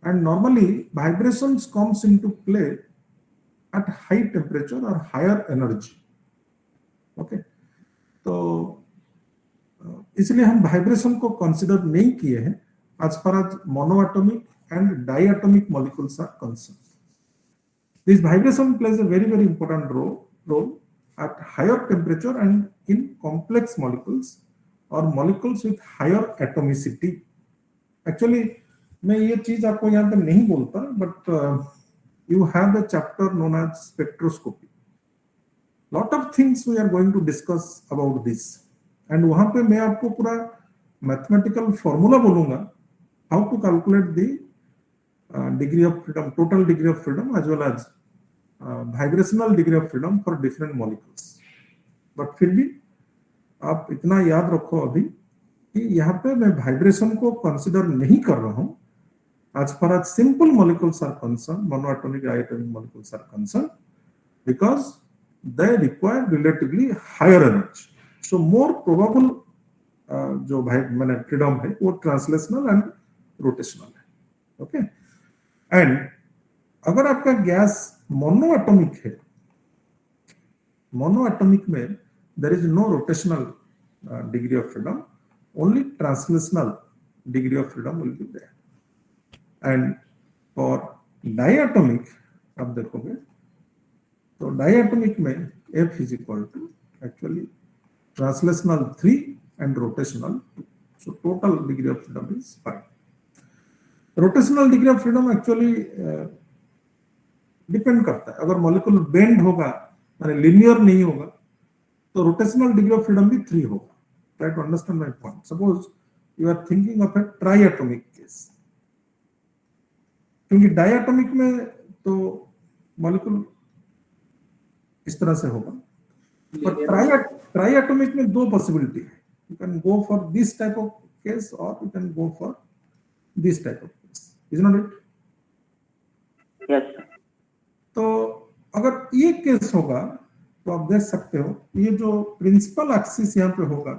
and normally vibrations comes into play at high temperature और हायर एनर्जी. ओके, तो इसलिए हम वाइब्रेशन को कंसीडर नहीं किए हैं as far as monoatomic and diatomic molecules are concerned. This vibration plays a very very important role at higher temperature and in complex molecules or molecules with higher atomicity. Actually मैं ये चीज आपको यहाँ पे नहीं बोलता, but you have a chapter known as spectroscopy. Lot of things we are going to discuss about this, and वहाँ पे मैं आपको पूरा mathematical formula बोलूँगा how to calculate the degree of freedom, total degree of freedom, as well as vibrational degree of freedom for different molecules. But फिर भी आप इतना याद रखो अभी कि यहाँ पे मैं वाइब्रेशन को कंसिडर नहीं कर रहा हूँ as far as simple molecules are concerned, monoatomic diatomic molecules are concerned, because they require relatively higher energy. So more probable जो मैंने फ्रीडम है वो ट्रांसलेशनल एंड रोटेशनल है. ओके, एंड अगर आपका गैस मोनोएटॉमिक है, मोनोएटॉमिक में there is no rotational degree of freedom, only translational degree of freedom will be there. And for diatomic आप देखोगे तो डायएटॉमिक में F is equal to actually translational 3 and rotational 2. So total degree of freedom is 5. Rotational degree of freedom actually depend करता है. अगर molecule bend होगा, माने linear नहीं होगा, तो rotational degree of freedom भी 3 होगा. Try to understand my point. Suppose you are thinking of a triatomic case. क्योंकि diatomic में तो molecule इस तरह से होगा, पर triatomic में दो possibility है. You can go for this type of case or you can go for this type of case. Isn't it? Yes sir. तो अगर ये केस होगा तो आप देख सकते हो ये जो प्रिंसिपल एक्सिस यहाँ पे होगा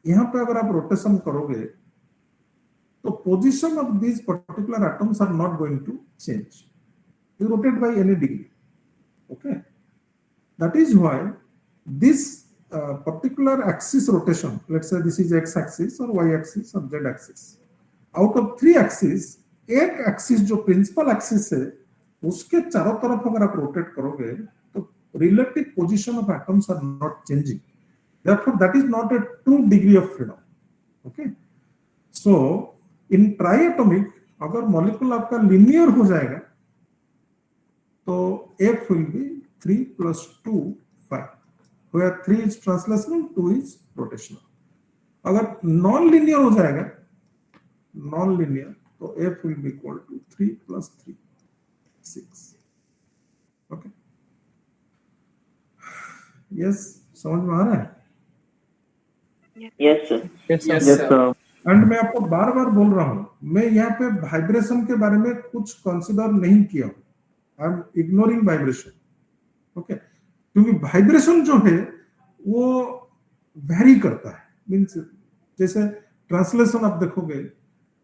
यहाँ पे अगर आप रोटेशन करोगे तो position of these particular atoms are not going to change. You rotate by any degree. Okay, that is why this particular axis rotation, let's say this is x axis or y axis or z axis, out of 3 axes एक axis जो principal axis है उसके चारों तरफ अगर आप rotate करोगे तो relative position of atoms are not changing, therefore that is not a true degree of freedom. Okay, so in triatomic अगर मॉलिक्यूल आपका लिनियर हो जाएगा तो F will be 3 plus 2 5, where 3 is translational, 2 is rotational. अगर non linear हो जाएगा, non linear, तो F will be equal to 3 plus 3 6. Okay, yes, समझ में आ रहा है? Yes sir. Yes, Yes, sir. sir. And मैं आपको बार बार बोल रहा हूं, मैं यहाँ पे वाइब्रेशन के बारे में कुछ कंसिडर नहीं किया हूं, I am ignoring vibration. Okay, क्योंकि वाइब्रेशन जो है वो वेरी करता है, मींस जैसे ट्रांसलेशन आप देखोगे,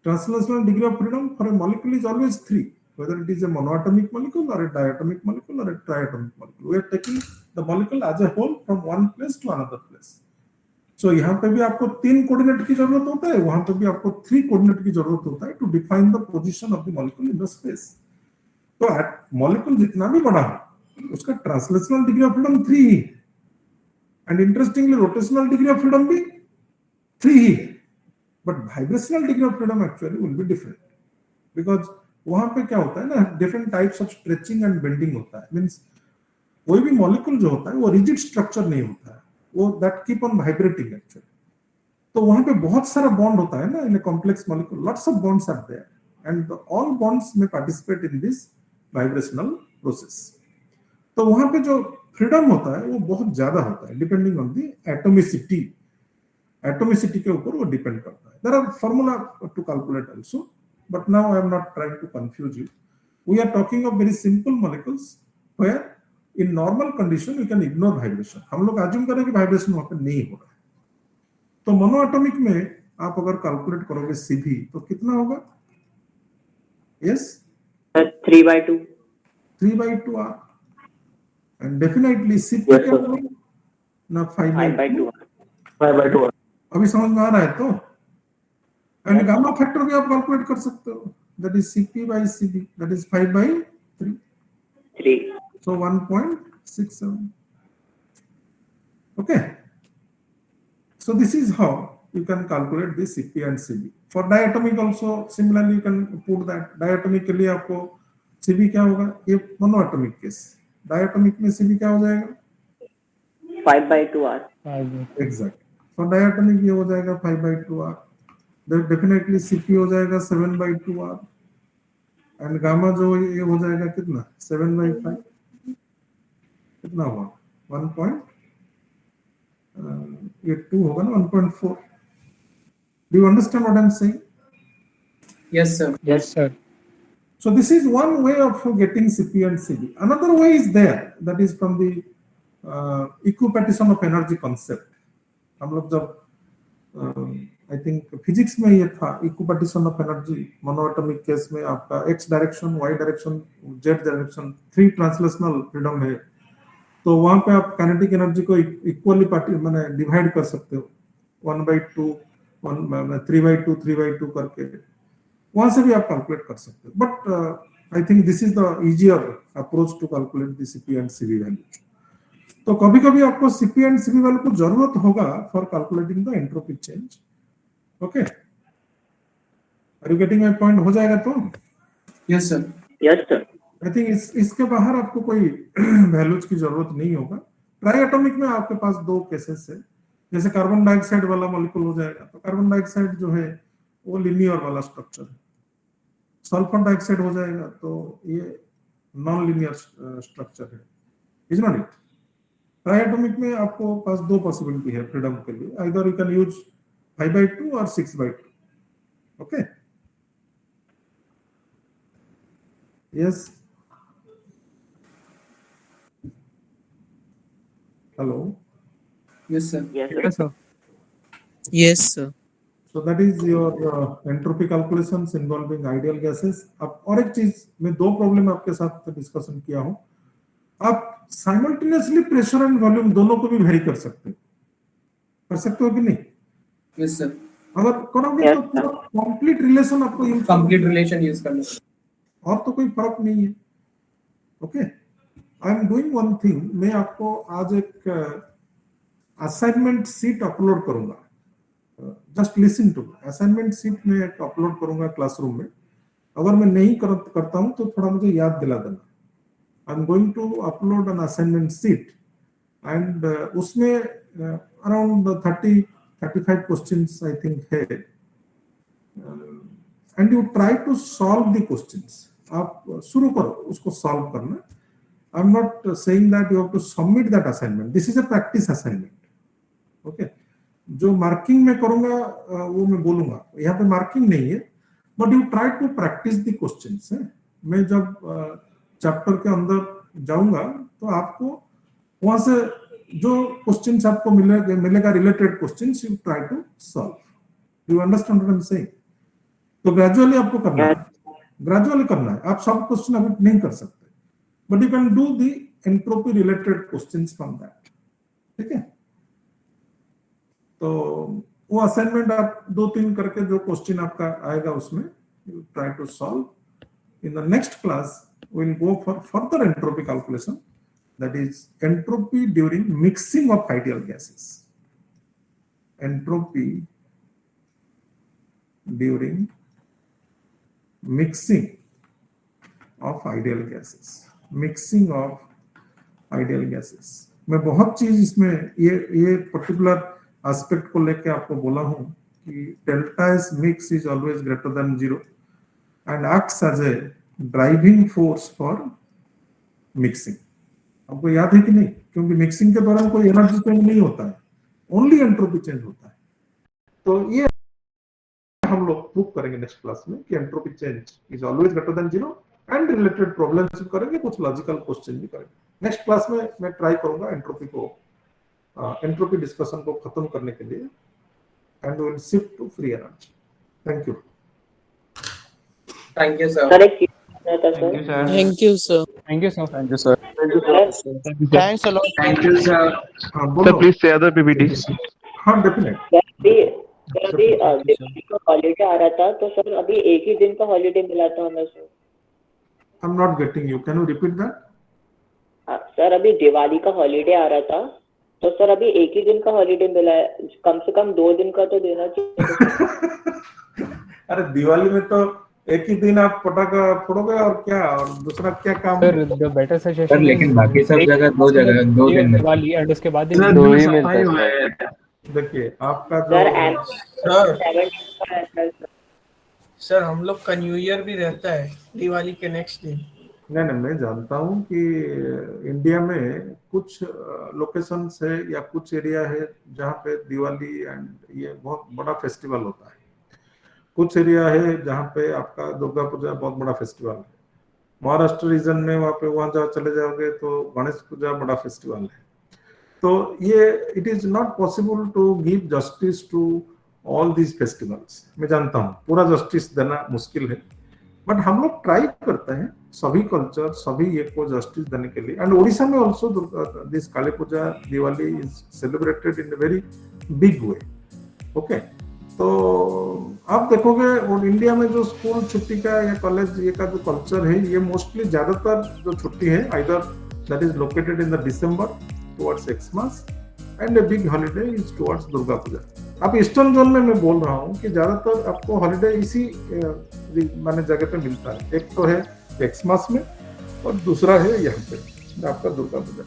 translational degree of freedom for a molecule is always 3, whether it is a monoatomic molecule or a diatomic molecule or a triatomic molecule. We are taking the molecule as a whole from one place to another place. So यहाँ पे भी आपको 3 coordinate की जरूरत होता है, वहां पे भी आपको 3 कोऑर्डिनेट की जरूरत होता है to define the position of the molecule in the space. तो मॉलिक्यूल जितना भी बड़ा हो उसका ट्रांसलेशनल डिग्री ऑफ फ्रीडम 3 ही है, and interestingly rotational degree of freedom भी 3 ही है, but vibrational degree of freedom actually will be different, because वहां पे क्या होता है ना, different types of stretching and bending होता है. मींस कोई भी मॉलिक्यूल जो होता है वो रिजिड स्ट्रक्चर नहीं होता है, वो that keep on vibrating actually. तो वहां पे बहुत सारा बॉन्ड होता है ना, in a complex molecule lots of bonds are there, and all bonds में participate in this vibrational process. तो वहां पे जो फ्रीडम होता है वो बहुत ज्यादा होता है, depending on the atomicity. Atomicity के ऊपर वो डिपेंड करता है. There are formula to calculate also, but now I am not trying to confuse you. We are talking of very simple molecules where in normal condition you can ignore vibration. हम लोग assume करें कि vibration वहां पे नहीं हो रहा है. तो मोनोएटॉमिक में आप अगर कैलकुलेट करोगे Cv तो कितना होगा? Yes, 3/2 3/2 R, and definitely Cp Yes, क्या sir. होगा ना 5/2. 5/2 5/2. अभी समझ में आ रहा है तो. एंड गामा फैक्टर भी आप कैलकुलेट कर सकते हो, that is Cp/Cv, that is 5/3. 3. So 1.67. Okay. So this is how you can calculate the Cp and Cv. For diatomic also similarly you can put that. Diatomic के लिए आपको Cv क्या होगा? ये मोनोएटॉमिक केस. डायटोमिक में Cv क्या हो जाएगा? 5/2 R. Exact. For diatomic ये हो जाएगा 5/2 R. Then definitely Cp हो जाएगा 7/2 R. And गामा जो ये हो जाएगा कितना? 7/5. कितना हुआ? 1. ये 2 होगा ना, 1.4. Do you understand what I'm saying? Yes, sir. Yes, sir. So this is one way of getting Cp and Cv. Another way is there, that is from the equipartition of energy concept. हम लोग जब I think physics में ये था, equipartition of energy monoatomic case में आपका x direction, y direction, z direction 3 translational freedom है. तो वहां पे आप काइनेटिक एनर्जी को इक्वली माने डिवाइड कर सकते हो 1/2 3/2 3/2 करके, वहां से भी आप कैलकुलेट कर सकते हो. But I think this is the easier approach to calculate the Cp and Cv value. तो कभी कभी आपको Cp एंड Cv वैल्यू को जरूरत होगा for calculating the entropy change. Okay, are you getting my point? हो जाएगा तो. Yes, sir. Yes sir. I think इसके बाहर आपको कोई वैल्यूज की जरूरत नहीं होगा. ट्राइएटॉमिक में आपके पास 2 केसेस है, जैसे कार्बन डाइऑक्साइड वाला मॉलिक्यूल हो जाएगा तो कार्बन डाइऑक्साइड जो है वो लिनियर वाला स्ट्रक्चर है. सल्फर डाइऑक्साइड हो जाएगा तो ये नॉन लिनियर स्ट्रक्चर है, इज नॉट इट? ट्राइएटॉमिक में आपको पास 2 पॉसिबिलिटी है फ्रीडम के लिए, आइदर यू कैन यूज 5/2 और 6/2. Okay, yes, hello. Yes, sir. Yes sir. Yes, sir. Yes, sir. So that is your entropy calculations involving ideal gases. अब और एक चीज मैं दो प्रॉब्लम आपके साथ डिस्कशन किया हूं, आप साइमल्टेनियसली प्रेशर एंड वॉल्यूम दोनों को भी वेरी कर सकते हो कि नहीं? यस सर, अगर करोगे Yes, तो पूरा कंप्लीट रिलेशन आपको यूज कंप्लीट रिलेशन यूज करना। और तो कोई फर्क नहीं है। Okay, I am doing one thing, मैं आपको आज एक असाइनमेंट सीट अपलोड करूंगा। Just listen to, assignment sheet में एक अपलोड करूंगा क्लासरूम में। अगर मैं नहीं करता हूं तो थोड़ा मुझे याद दिला देना। I am going to upload an assignment sheet and उसमें अराउंड 30-35 क्वेश्चंस आई थिंक है, and you try to solve the questions. आप शुरू करो उसको सॉल्व करना। I am not saying that you have to submit that assignment, this is a practice assignment. Okay, जो marking में करूंगा वो मैं बोलूंगा, यहाँ पे मार्किंग नहीं है, but you try to practice the questions. मैं जब चैप्टर के अंदर जाऊंगा तो आपको वहां से जो क्वेश्चंस आपको मिलेगा related questions, you try to solve. You understand what I am saying? तो ग्रेजुअली आपको करना है, ग्रेजुअली करना है। आप सब क्वेश्चन अभी नहीं कर सकते, but you can do the entropy related questions from that. ठीक है, तो वो असाइनमेंट आप 2-3 करके जो क्वेश्चन आपका आएगा उसमें you try to solve. In the next class we will go for further entropy calculation, that is entropy during mixing of ideal gases. Entropy during mixing of ideal gases, mixing of ideal gases. मैं बहुत चीज इसमें ये particular aspect को लेके आपको बोला हूं कि delta S mix is always greater than 0 and acts as a driving force for mixing. आपको याद है कि नहीं? क्योंकि मिक्सिंग के दौरान कोई एनर्जी चेंज नहीं होता है, ओनली एंट्रोपी चेंज होता है। तो ये हम लोग प्रूव करेंगे नेक्स्ट क्लास में कि entropy change is always greater than 0 and related problems भी करेंगे, कुछ लॉजिकल क्वेश्चन भी करेंगे। नेक्स्ट क्लास में मैं ट्राई करूंगा एंट्रोपी को एंट्रोपी डिस्कशन को खत्म करने के लिए, and we will shift to free energy. Thank you. Thank you sir. Sir एक चीज पूछना था सर। Thank you, sir. Thank you, sir. Thank you, sir. Thanks a lot. Thank you, sir. हाँ Sir, बोलो। please share the PPT. हाँ definite. Sir अभी दिवाली का हॉलीडे आ रहा था, तो सर अभी एक ही दिन का हॉलीडे मिला था हमें sir. I am not getting you, can you repeat that? Sir अभी दिवाली का हॉलीडे आ रहा था, तो सर अभी एक ही दिन का हॉलीडे मिला है, कम से कम 2 दिन का तो देना चाहिए। अरे दिवाली में तो एक ही दिन आप पटाखा फोड़ोगे और क्या, और दूसरा क्या काम है? Sir, the better sir suggestion लेकिन is बाकी सब जगह 2 दिन में। दिवाली एंड उसके बाद सर, दो दिन ही सफाई मिलता हुआ है। है। देखिए आपका सर जो सर 7 का रहता है सर। सर हम लोग का न्यू ईयर भी रहता है दिवाली के नेक्स्ट दिन। नहीं, मैं जानता हूँ कि इंडिया में कुछ लोकेशंस है या कुछ एरिया है जहाँ पे दिवाली एंड ये बहुत बड़ा फेस्टिवल होता है। कुछ एरिया है जहाँ पे आपका दुर्गा पूजा बहुत बड़ा फेस्टिवल है। महाराष्ट्र रीजन में वहाँ पे वहाँ जहाँ चले जाओगे तो गणेश पूजा बड़ा फेस्टिवल है। तो ये it is not possible to give justice to all these festivals. मैं जानता हूँ पूरा जस्टिस देना मुश्किल है, बट हम लोग ट्राई करते हैं सभी कल्चर सभी ये को जस्टिस देने के लिए। एंड ओडिशा में also this Kali Puja Diwali is celebrated in very big way. Okay, तो आप देखोगे और इंडिया में जो स्कूल छुट्टी का या कॉलेज ये का जो कल्चर है, ये मोस्टली ज्यादातर जो छुट्टी है either that is located in the December towards Xmas and a big holiday is towards Durga Puja. अब ईस्टर्न जोन में मैं बोल रहा हूँ कि ज्यादातर आपको हॉलीडे इसी माने जगह पे मिलता है। एक तो है एक्समास में और दूसरा है यहाँ पे आपका दुर्गा पूजा।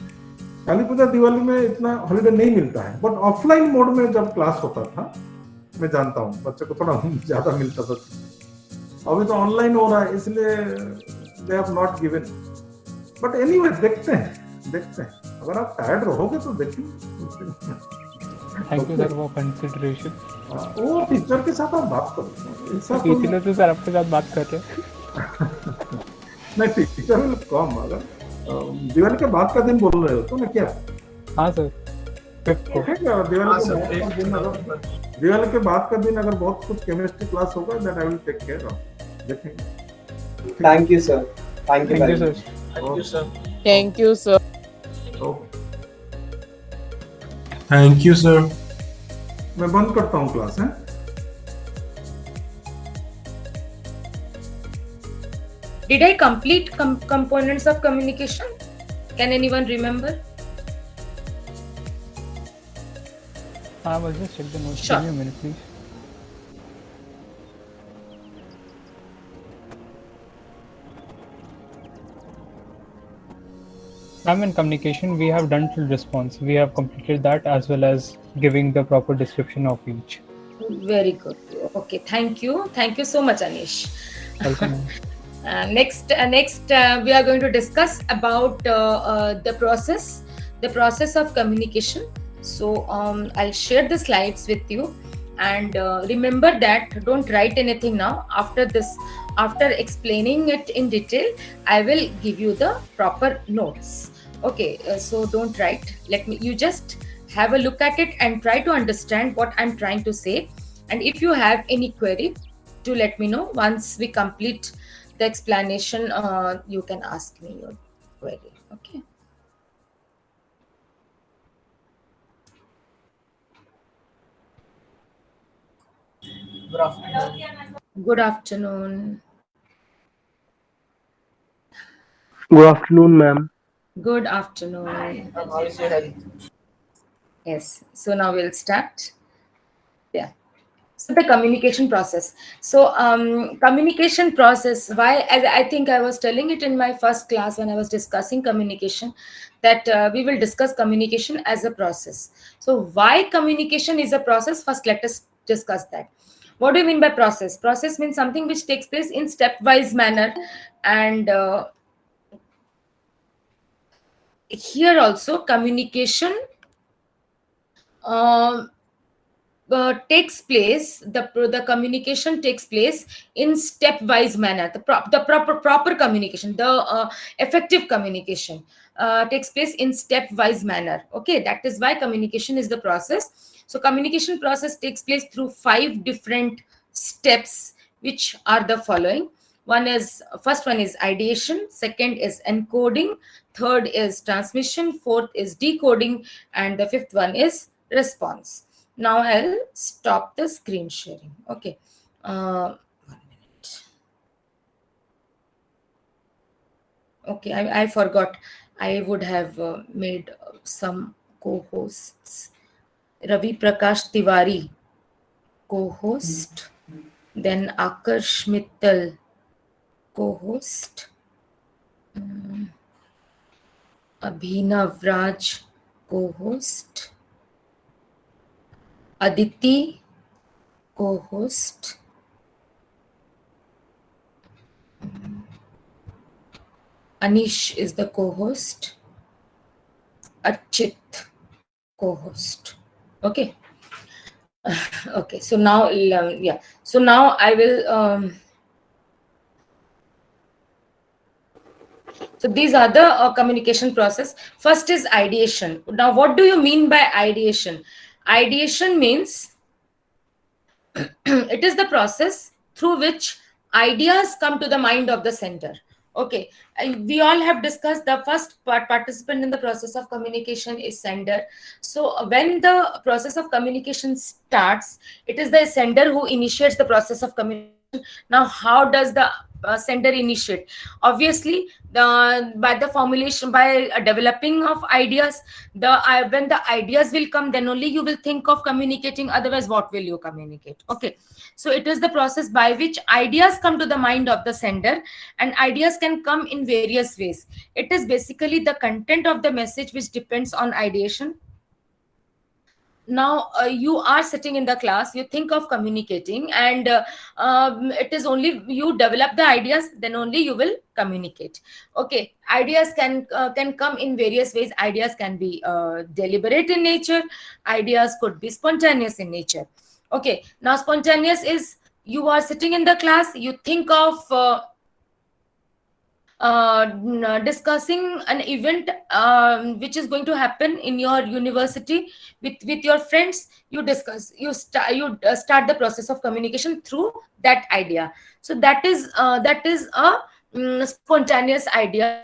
काली पूजा दिवाली में इतना हॉलीडे नहीं मिलता है, बट ऑफलाइन मोड में जब क्लास होता था मैं जानता हूँ बच्चे को थोड़ा ज्यादा मिलता था। अभी तो ऑनलाइन हो रहा है इसलिए they have not given, but anyway देखते हैं। अगर आप टायर्ड रहोगे तो देखिए। Thank you sir for consideration. वो टीचर के साथ आप बात करो, ऐसा कोई इसीलिए तो सर आपके साथ बात कर रहे हैं। नहीं, टीचर विल कम। अगर दिवाली के बाद का दिन बोल रहे हो तो ना क्या? हाँ सर। 5th को ठीक है, हाँ सर, 5th November। दिवाली के बाद का दिन अगर बहुत कुछ केमिस्ट्री क्लास होगा that I will take care of, देखेंगे। Thank you sir, thank you thank you very sir much. Thank you sir. Thank you, sir. Okay, thank you sir. मैं बंद करता हूँ क्लास है। Did I complete components of communication? Can anyone remember? I will just check the notes. Sure. Give me a minute, please. Ma'am, in communication, we have done till response. We have completed that as well as giving the proper description of each. Very good. Okay, thank you. Thank you so much, Anish. Welcome. Next, we are going to discuss about the process of communication. So I'll share the slides with you, and remember that don't write anything now. After this, after explaining it in detail, I will give you the proper notes. Okay, so don't write. You just have a look at it and try to understand what I'm trying to say. And if you have any query, do let me know. Once we complete the explanation, you can ask me your query. Okay. Good afternoon. Good afternoon. Good afternoon, ma'am. Good afternoon. How is your health? Yes. So now we'll start. Yeah. So the communication process. So communication process, why, as I think I was telling it in my first class when I was discussing communication, that we will discuss communication as a process. So why communication is a process? First, let us discuss that. What do you mean by process? Process means something which takes place in stepwise manner. And here also communication takes place, the communication takes place in stepwise manner. The proper communication, the effective communication takes place in stepwise manner. Okay, that is why communication is the process. So communication process takes place through 5 different steps, which are the following. First one is ideation, second is encoding, third is transmission, fourth is decoding, and the 5th one is response. Now I'll stop the screen sharing. Okay. 1 minute. Okay, I forgot. I would have made some co-hosts. Ravi Prakash Tiwari, co-host. Then Akarsh Mittal, co-host. Abhinav Raj, co-host. Aditi, co-host. Anish is the co-host. Archit, co-host. Okay. Okay. So now, yeah. So now I will. So these are the communication process. First is ideation. Now, what do you mean by ideation? Ideation means it is the process through which ideas come to the mind of the sender. Okay, we all have discussed the first participant in the process of communication is sender. So when the process of communication starts, it is the sender who initiates the process of communication. Now, how does the sender initiate? Obviously, by the formulation, by developing of ideas, when the ideas will come, then only you will think of communicating. Otherwise, what will you communicate? Okay, so it is the process by which ideas come to the mind of the sender, and ideas can come in various ways. It is basically the content of the message which depends on ideation. Now you are sitting in the class, you think of communicating, and it is only you develop the ideas, then only you will communicate. Okay, ideas can come in various ways. Ideas can be deliberate in nature, ideas could be spontaneous in nature. Okay, now spontaneous is you are sitting in the class, you think of discussing an event which is going to happen in your university with your friends, you discuss, you start the process of communication through that idea. So that is a spontaneous idea,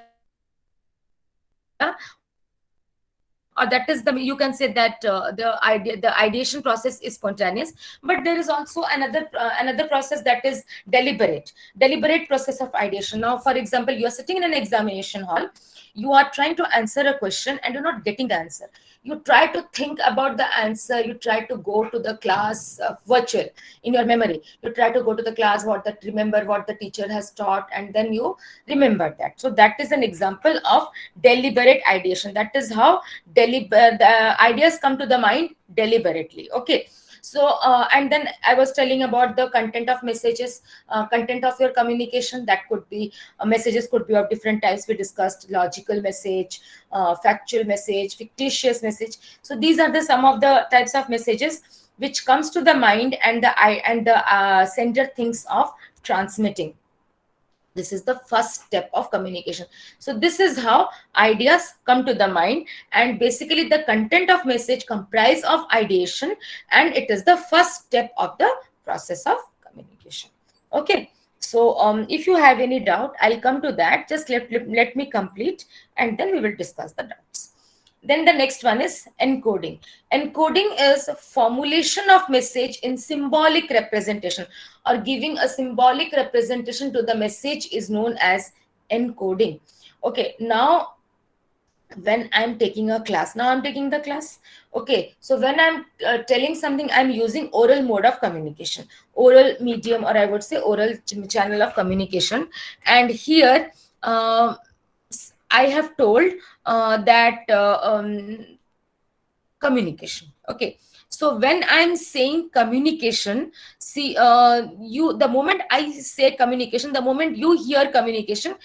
or that is the, you can say that the ideation process is spontaneous. But there is also another process that is deliberate process of ideation. Now, for example, you are sitting in an examination hall, you are trying to answer a question and you're not getting the answer. You try to think about the answer, you try to go to the class virtual in your memory, you try to go to the class, remember what the teacher has taught, and then you remember that. So that is an example of deliberate ideation. That is how the ideas come to the mind deliberately. Okay. So and then I was telling about the content of messages, content of your communication. That could be messages could be of different types. We discussed logical message, factual message, fictitious message. So these are the some of the types of messages which comes to the mind and the sender thinks of transmitting. This is the first step of communication. So this is how ideas come to the mind, and basically the content of message comprise of ideation, and it is the first step of the process of communication. Okay. So if you have any doubt, I'll come to that. Just let me complete, and then we will discuss the doubts. Then the next one is encoding. Encoding is formulation of message in symbolic representation, or giving a symbolic representation to the message is known as encoding. Okay, now when I'm taking a class, okay, so when I'm telling something, I'm using oral mode of communication, oral medium, or I would say oral channel of communication. And here I have told that communication. Okay. So when I'm saying communication, see, the moment I say communication, the moment you hear communication,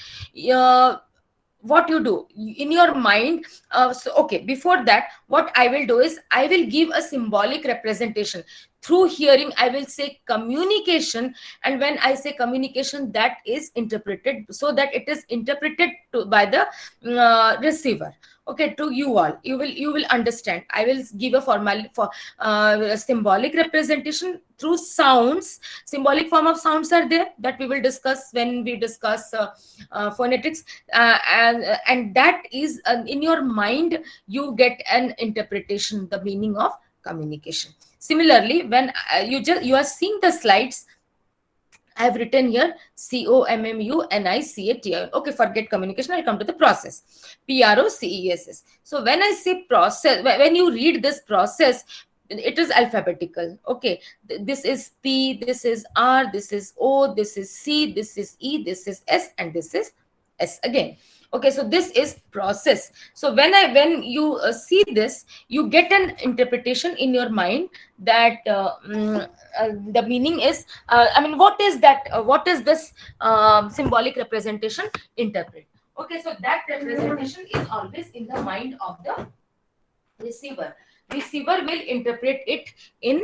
what you do in your mind. So, okay, before that, what I will do is I will give a symbolic representation. Through hearing, I will say communication, and when I say communication, that is interpreted, so that it is interpreted by the receiver. Okay, to you all, you will understand. I will give a symbolic representation through sounds. Symbolic form of sounds are there that we will discuss when we discuss phonetics, and that is in your mind you get an interpretation, the meaning of communication. Similarly, when you are seeing the slides, I have written here COMMUNICATI. Okay, forget communication. I'll come to the process. PROCESS. So when I say process, when you read this process, it is alphabetical. Okay, this is P, this is R, this is O, this is C, this is E, this is S, and this is S again. Okay, so this is process. So when you see this, you get an interpretation in your mind that the meaning is, what is that? What is this symbolic representation interpret? Okay, so that representation is always in the mind of the receiver. Receiver will interpret it in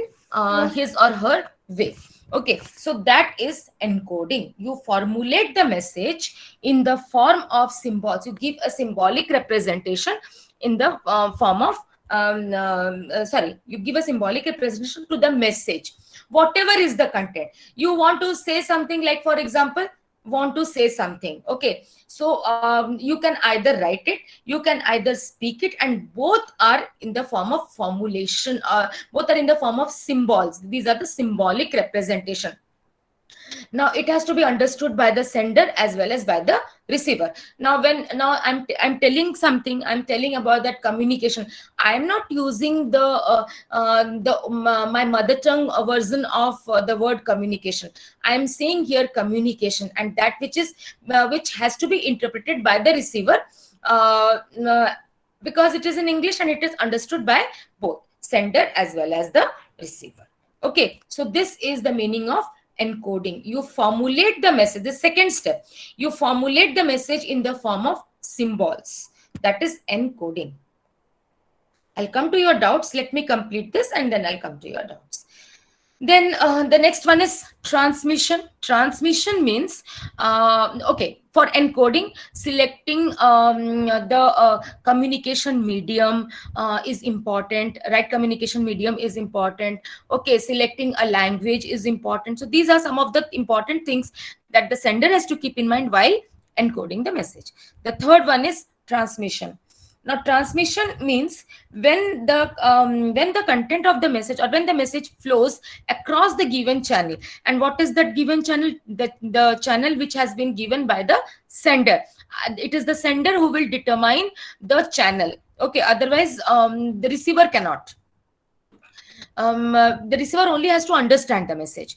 his or her way. Okay, so that is encoding. You formulate the message in the form of symbols. You give a symbolic representation in the form of you give a symbolic representation to the message, whatever is the content. You want to say something, like for example, want to say something. Okay, so you can either write it, you can either speak it, and both are in the form of formulation, both are in the form of symbols. These are the symbolic representation. Now it has to be understood by the sender as well as by the receiver. Now I'm telling something, I'm telling about that communication. I'm not using my mother tongue version of the word communication. I'm saying here communication, and that which has to be interpreted by the receiver, because it is in English and it is understood by both sender as well as the receiver. Okay, so this is the meaning of encoding. You formulate the message. The second step, you formulate the message in the form of symbols. That is encoding. I'll come to your doubts. Let me complete this and then I'll come to your doubts. Then the next one is transmission. Transmission means, okay, for encoding, selecting the communication medium is important, right? Communication medium is important. Okay, selecting a language is important. So these are some of the important things that the sender has to keep in mind while encoding the message. The third one is transmission. Now, transmission means when the content of the message, or when the message flows across the given channel. And what is that given channel? The channel which has been given by the sender. It is the sender who will determine the channel. Okay, otherwise the receiver cannot. The receiver only has to understand the message.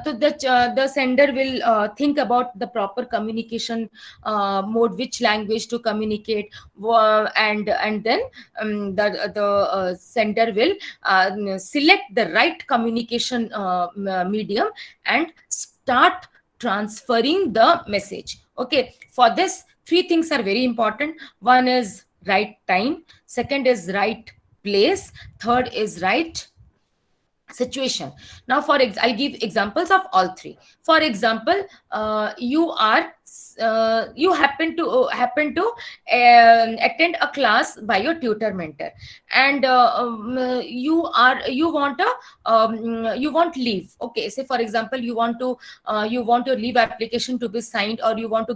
So the sender will think about the proper communication mode, which language to communicate, and then the sender will select the right communication medium and start transferring the message. Okay, for this, three things are very important. One is right time, second is right place, third is right situation. Now, I'll give examples of all three. For example, you happen to attend a class by your tutor mentor, and you want leave. Okay, say for example, you want your leave application to be signed, or you want to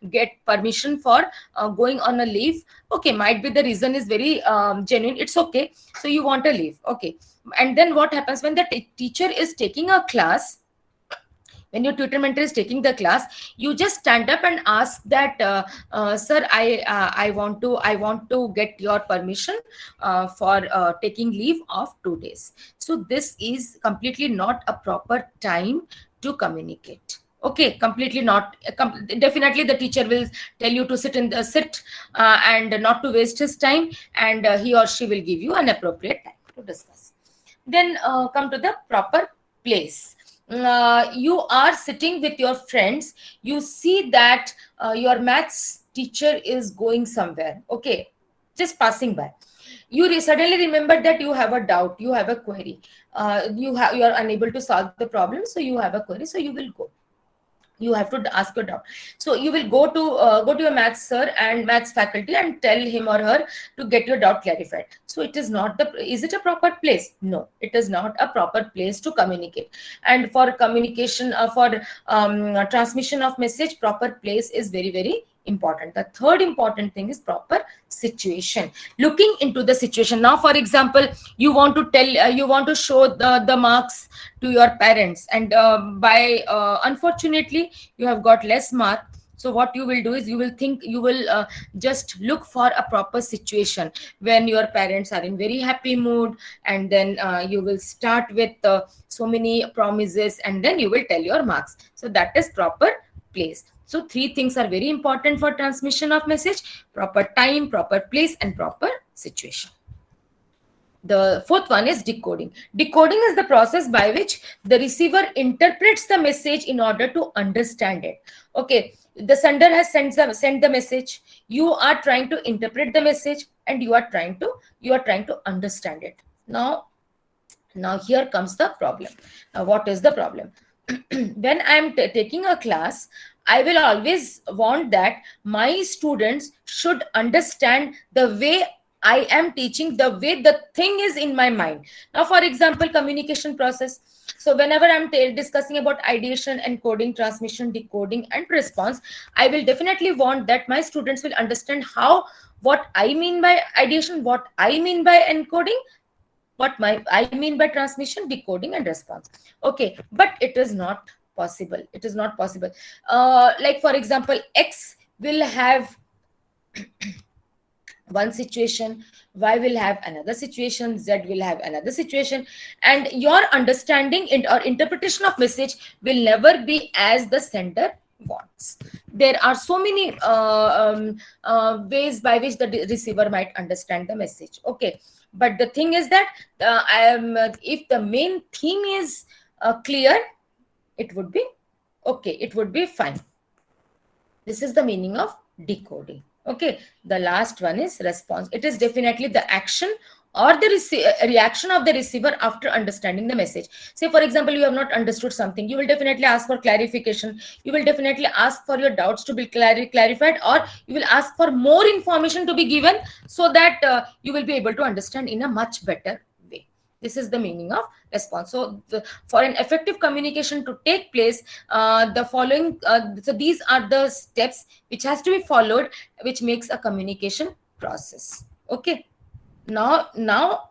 get permission for going on a leave. Okay, might be the reason is very genuine, it's okay, so you want a leave. Okay, and then what happens when the teacher is taking a class? When your tutor mentor is taking the class, you just stand up and ask that, sir, I want to get your permission for taking leave of 2 days. So this is completely not a proper time to communicate. Okay, completely not. Definitely the teacher will tell you to sit and not to waste his time, and he or she will give you an appropriate time to discuss. Then come to the proper place. You are sitting with your friends. You see that your maths teacher is going somewhere. Okay, just passing by. You suddenly remember that you have a doubt, you have a query. You are unable to solve the problem, so you have a query. So you will go. You have to ask your doubt. So you will go to your maths sir and maths faculty and tell him or her to get your doubt clarified. So it is not is it a proper place? No, it is not a proper place to communicate. And for communication, for transmission of message, proper place is very, very important. The third important thing is proper situation. Looking into the situation. Now, for example, you want to show the marks to your parents, and unfortunately you have got less mark. So what you will do is you will just look for a proper situation when your parents are in very happy mood, and then you will start with so many promises, and then you will tell your marks. So that is proper place. So three things are very important for transmission of message: proper time, proper place, and proper situation. The fourth one is decoding. Decoding is the process by which the receiver interprets the message in order to understand it. Okay, the sender has sent the message. You are trying to interpret the message, and you are trying to understand it. Now here comes the problem. Now, what is the problem? When I am taking a class, I will always want that my students should understand the way I am teaching, the way the thing is in my mind. Now, for example, communication process. So whenever I'm discussing about ideation, encoding, transmission, decoding, and response, I will definitely want that my students will understand what I mean by ideation, what I mean by encoding, I mean by transmission, decoding, and response. Okay, but it is not possible. It is not possible. Like for example, X will have one situation, Y will have another situation, Z will have another situation, and your understanding or interpretation of message will never be as the sender wants. There are so many ways by which the receiver might understand the message. Okay, but the thing is that if the main theme is clear, it would be okay, it would be fine. This is the meaning of decoding. Okay, the last one is response. It is definitely the action or the reaction of the receiver after understanding the message. Say, for example, you have not understood something, you will definitely ask for clarification. You will definitely ask for your doubts to be clarified, or you will ask for more information to be given, so that you will be able to understand in a much better way. This is the meaning of response. So for an effective communication to take place, the following, so these are the steps which has to be followed, which makes a communication process. Okay. Now,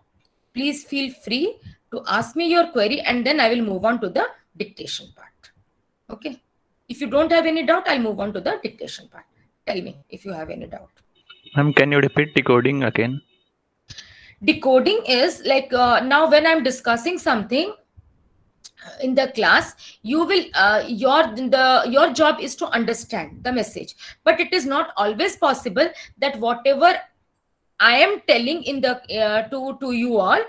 please feel free to ask me your query, and then I will move on to the dictation part. Okay. If you don't have any doubt, I'll move on to the dictation part. Tell me if you have any doubt. Ma'am, can you repeat decoding again? Decoding is like, now when I'm discussing something in the class, you will your job is to understand the message, but it is not always possible that whatever I am telling in the to you all,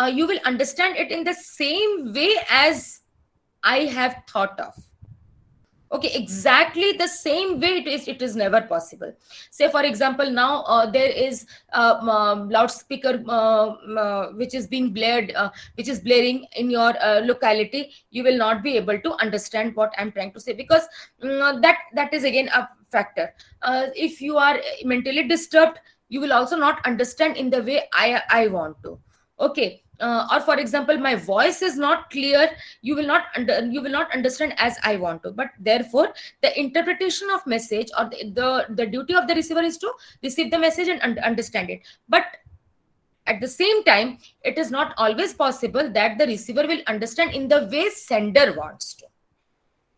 you will understand it in the same way as I have thought of. Okay, exactly the same way it is never possible. Say, for example, now there is loudspeaker which is being blared, which is blaring in your locality. You will not be able to understand what I'm trying to say, because that is again a factor. If you are mentally disturbed, you will also not understand in the way I want to. Okay. Or for example, my voice is not clear, you will not understand as I want to. But therefore, the interpretation of message, or the duty of the receiver is to receive the message and understand it. But at the same time, it is not always possible that the receiver will understand in the way sender wants to.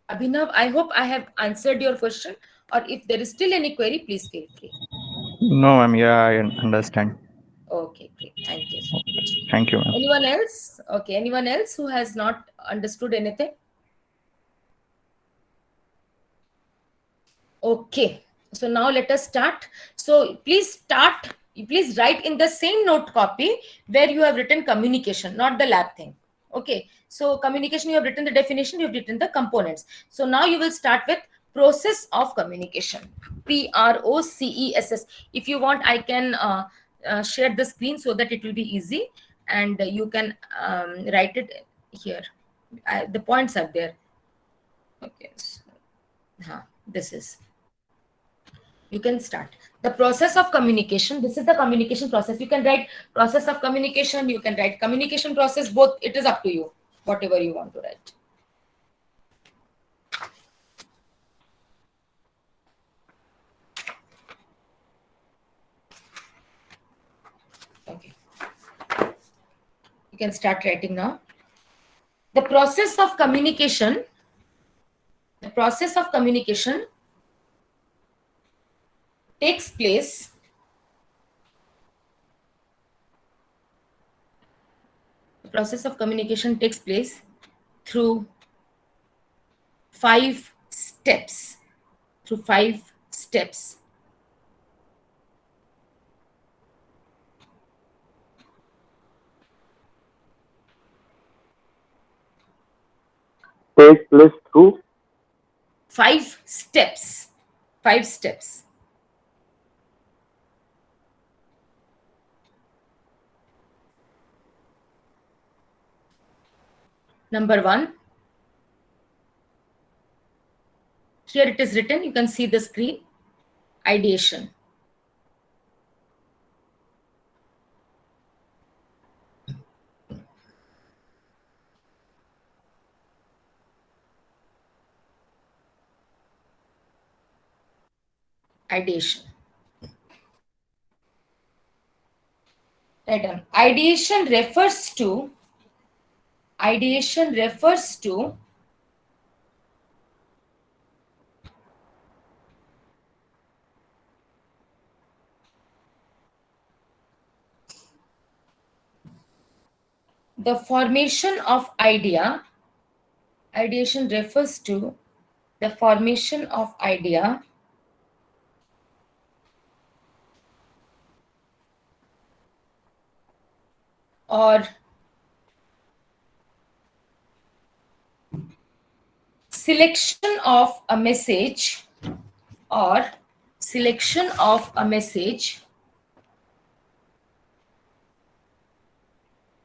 Abhinav, I hope I have answered your question, or if there is still any query, please feel free. No, ma'am. Yeah, I understand. Okay, great. Thank you. Thank you, ma'am. Anyone else? Okay, anyone else who has not understood anything? Okay, so now let us start. So please write in the same note copy where you have written communication, not the lab thing. Okay, so communication, you have written the definition, you have written the components. So now you will start with process of communication, PROCESS. If you want, I can share the screen so that it will be easy, and you can write it here. The points are there. Okay, so, this is, you can start the process of communication. This is the communication process. You can write process of communication, you can write communication process, both. It is up to you, whatever you want to write. Okay, you can start writing now. The process of communication, takes place through 5 steps. Take place through 5 steps. Number 1, here it is written, you can see the screen, ideation. Ideation. Right on. Ideation refers to the formation of idea. Ideation refers to the formation of idea or selection of a message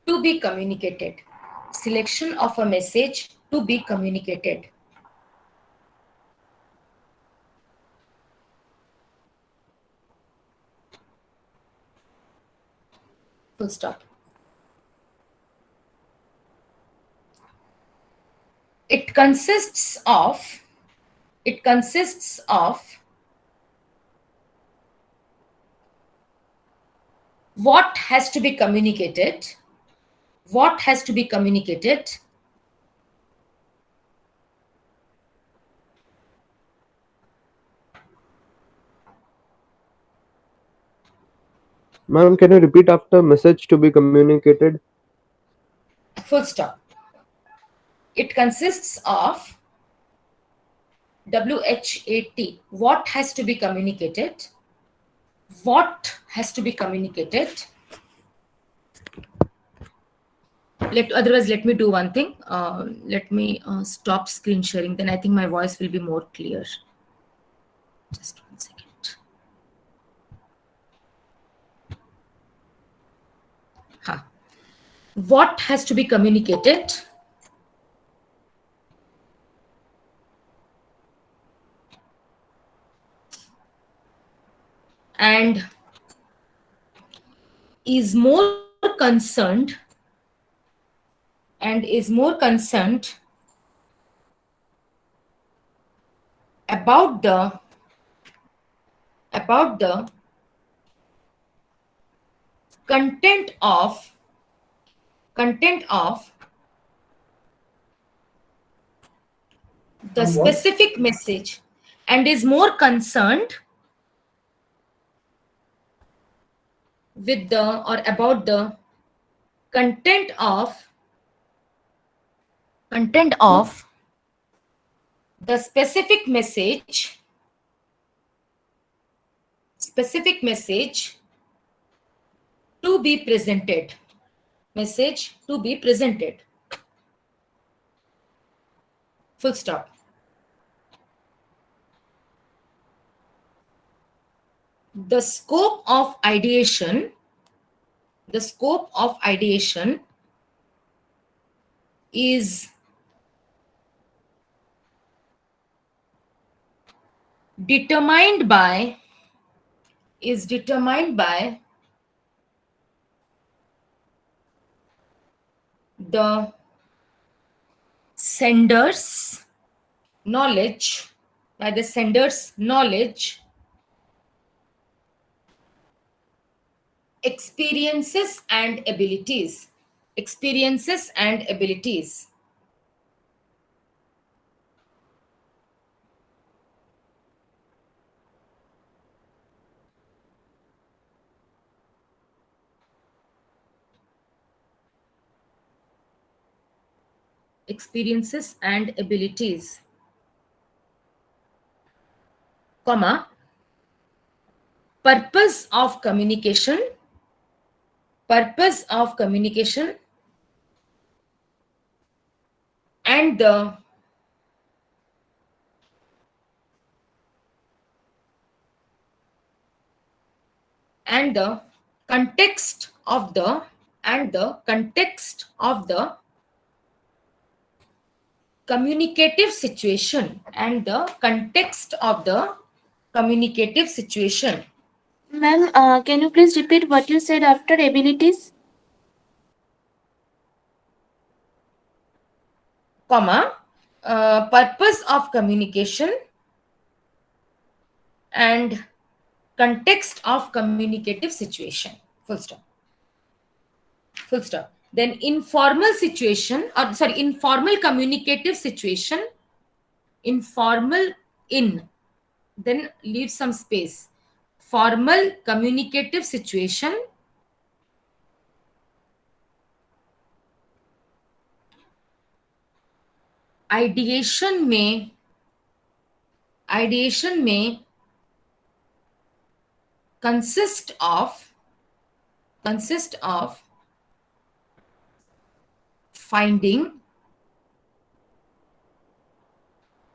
to be communicated. Selection of a message to be communicated. Full stop. It consists of what has to be communicated, Ma'am, can you repeat after message to be communicated? full stop. It consists of WHAT, what has to be communicated, otherwise let me do one thing. Let me stop screen sharing, then I think my voice will be more clear. Just 1 second. What has to be communicated? And is more concerned about the content of the specific message, and is more concerned with the or about the content of the specific message to be presented. Full stop. The scope of ideation is determined by the sender's knowledge, experiences and abilities. Comma, purpose of communication and the context of the communicative situation, Ma'am, can you please repeat what you said after abilities? Comma, purpose of communication and context of communicative situation. Full stop. Then informal communicative situation, then leave some space. Formal communicative situation, ideation में consist of finding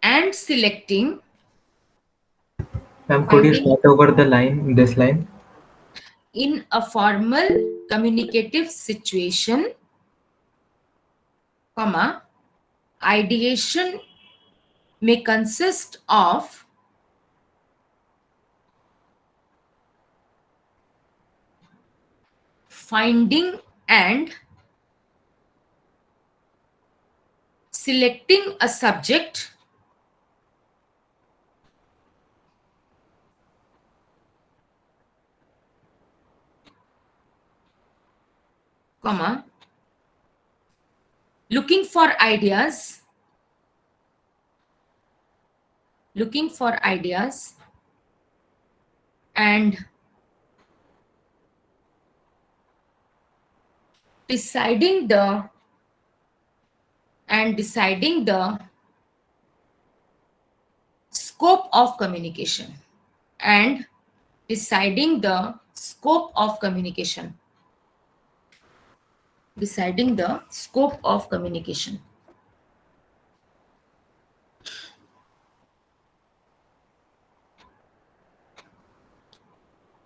and selecting. Ma'am, could you start over this line? in a formal communicative situation, comma, ideation may consist of finding and selecting a subject comma, looking for ideas and deciding the scope of communication and deciding the scope of communication.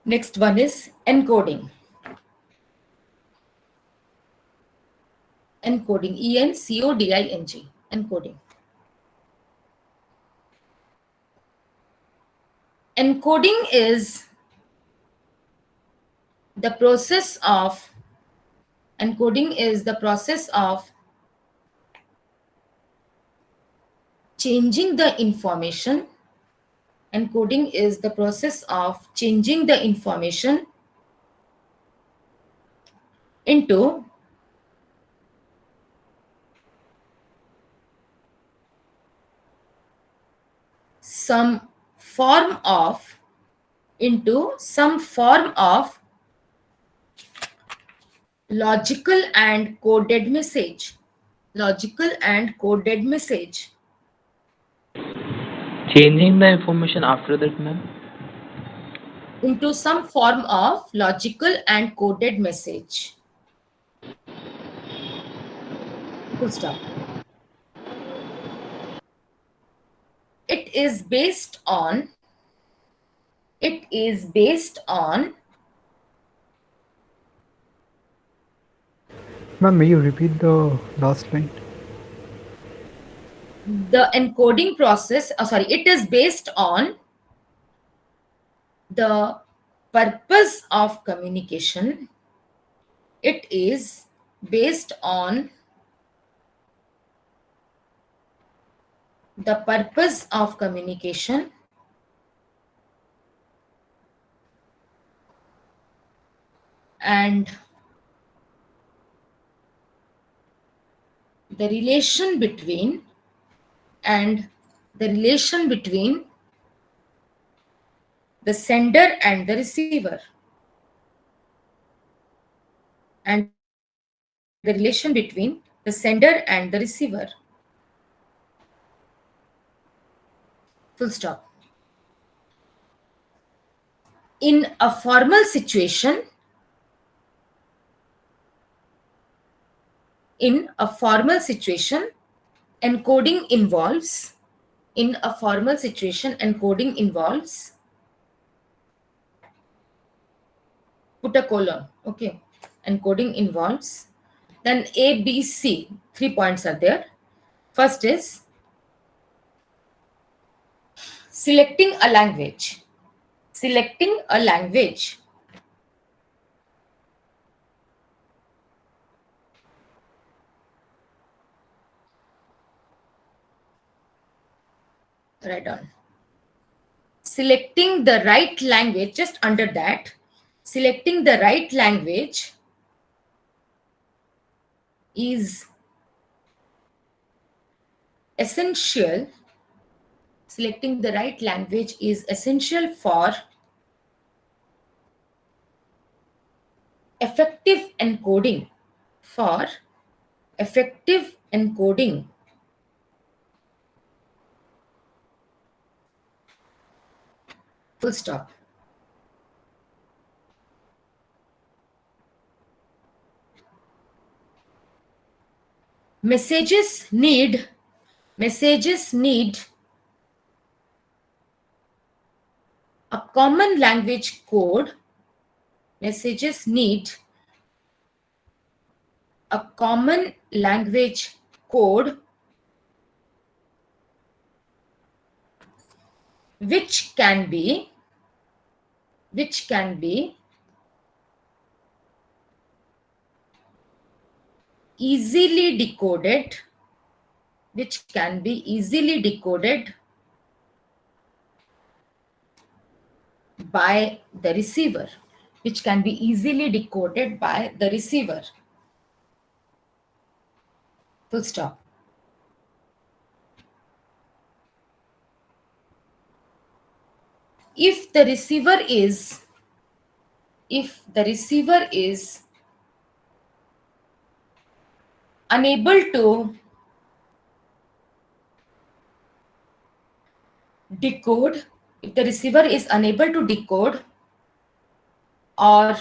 Next one is encoding. Encoding, E-N-C-O-D-I-N-G, encoding. Encoding is the process of changing the information. Encoding is the process of changing the information into some form of logical and coded message. Changing the information after that, ma'am. Into some form of logical and coded message. Full stop. It is based on Ma'am, may you repeat the last line? the encoding process. It is based on the purpose of communication. It is based on the purpose of communication and the relation between the sender and the receiver, and the relation between the sender and the receiver. Full stop. In a formal situation, encoding involves put a colon, okay. Encoding involves, then A, B, C, 3 points are there. First is selecting a language. Right on. Selecting the right language, just under that, selecting the right language is essential. Selecting the right language is essential for effective encoding. Full stop. Messages need a common language code messages need a common language code which can be easily decoded, by the receiver, Full stop. If the receiver is unable to decode, or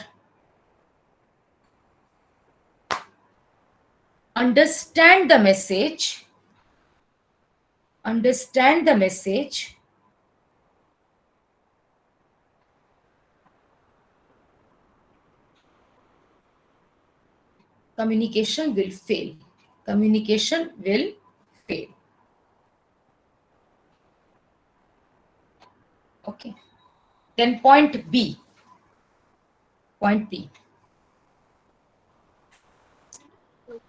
understand the message, communication will fail. Okay. Then point B.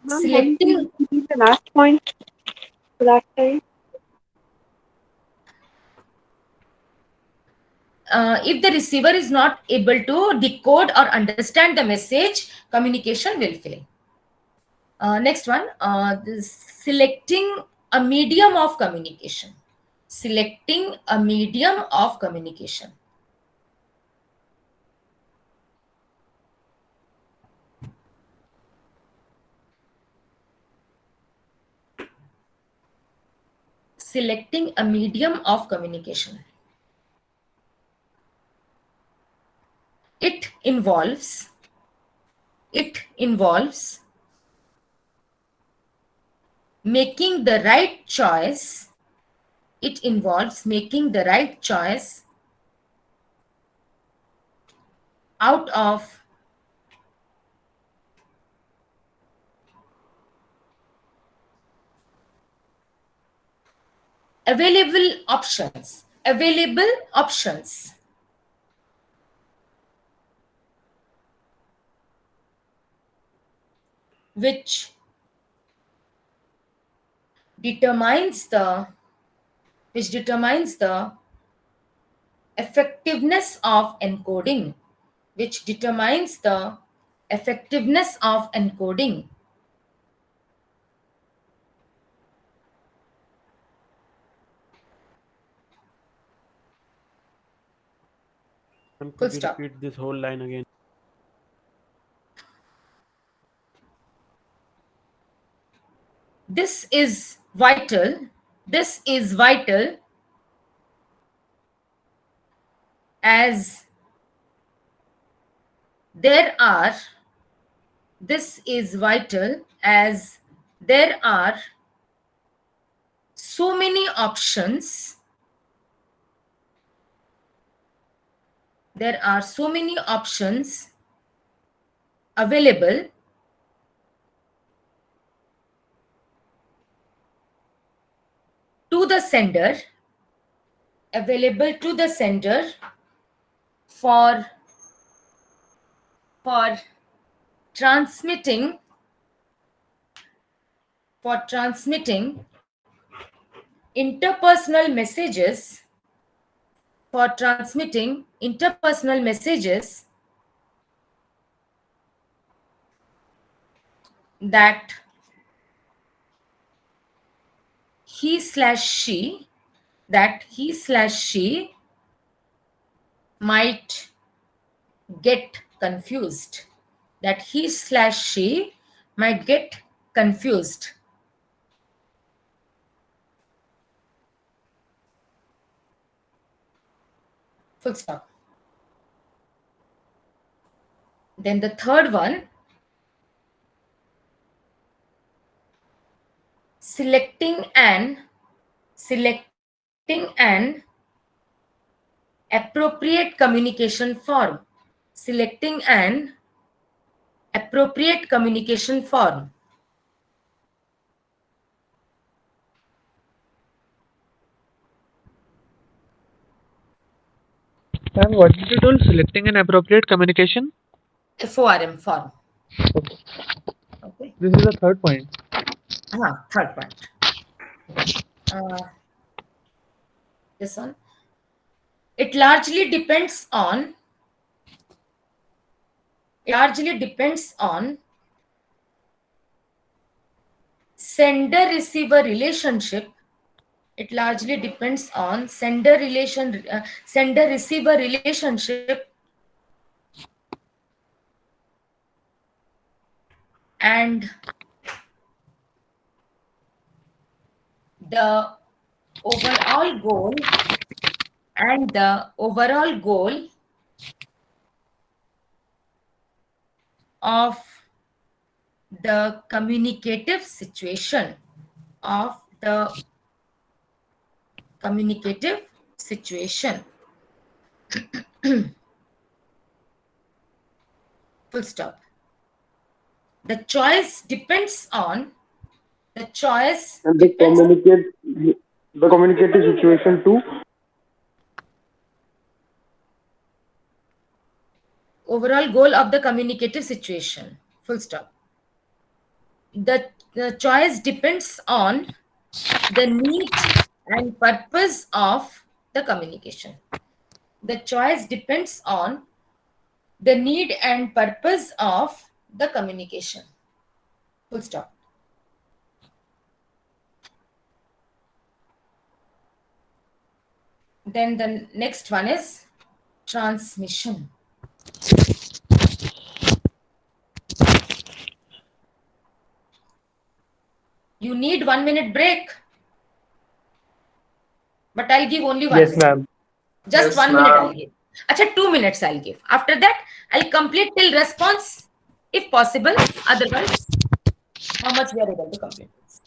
Selecting the last point last time. If the receiver is not able to decode or understand the message, communication will fail. Next one, selecting a medium of communication. Selecting a medium of communication. It involves making the right choice. Out of available options, which determines the effectiveness of encoding, Could you repeat this whole line again? This is vital as there are so many options available to the sender for transmitting interpersonal messages that he/she might get confused. Full stop. Then the third one, selecting an appropriate communication form. selecting an appropriate communication form. Ma'am, what did you do? Selecting an appropriate communication? FORM form. Okay. Okay. This is the third point. Third point. This one. It largely depends on sender-receiver relationship. It largely depends on sender-receiver relationship and the overall goal of the communicative situation Full stop. The choice depends on And the communicative situation too. overall goal of the communicative situation. Full stop. The choice depends on the need and purpose of the communication. The choice depends on the need and purpose of the communication. Full stop. Then the next one is transmission. You need 1 minute break, but I'll give only 1 Yes, minute. ma'am. Just 1 minute I'll give. Acha, 2 minutes I'll give. After that, I'll complete till response if possible. Otherwise, how much we are able to complete this.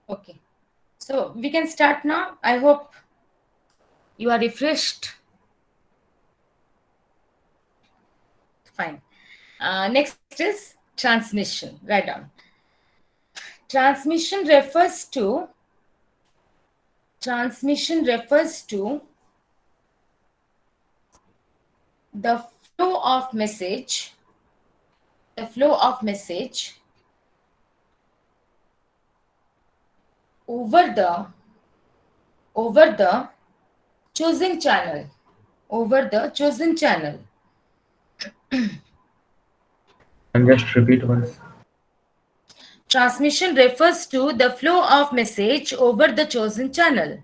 Okay, so we can start now. I hope you are refreshed. Fine. Next is transmission. Write down. Transmission refers to the flow of message over the chosen channel. And just repeat once. Transmission refers to the flow of message over the chosen channel.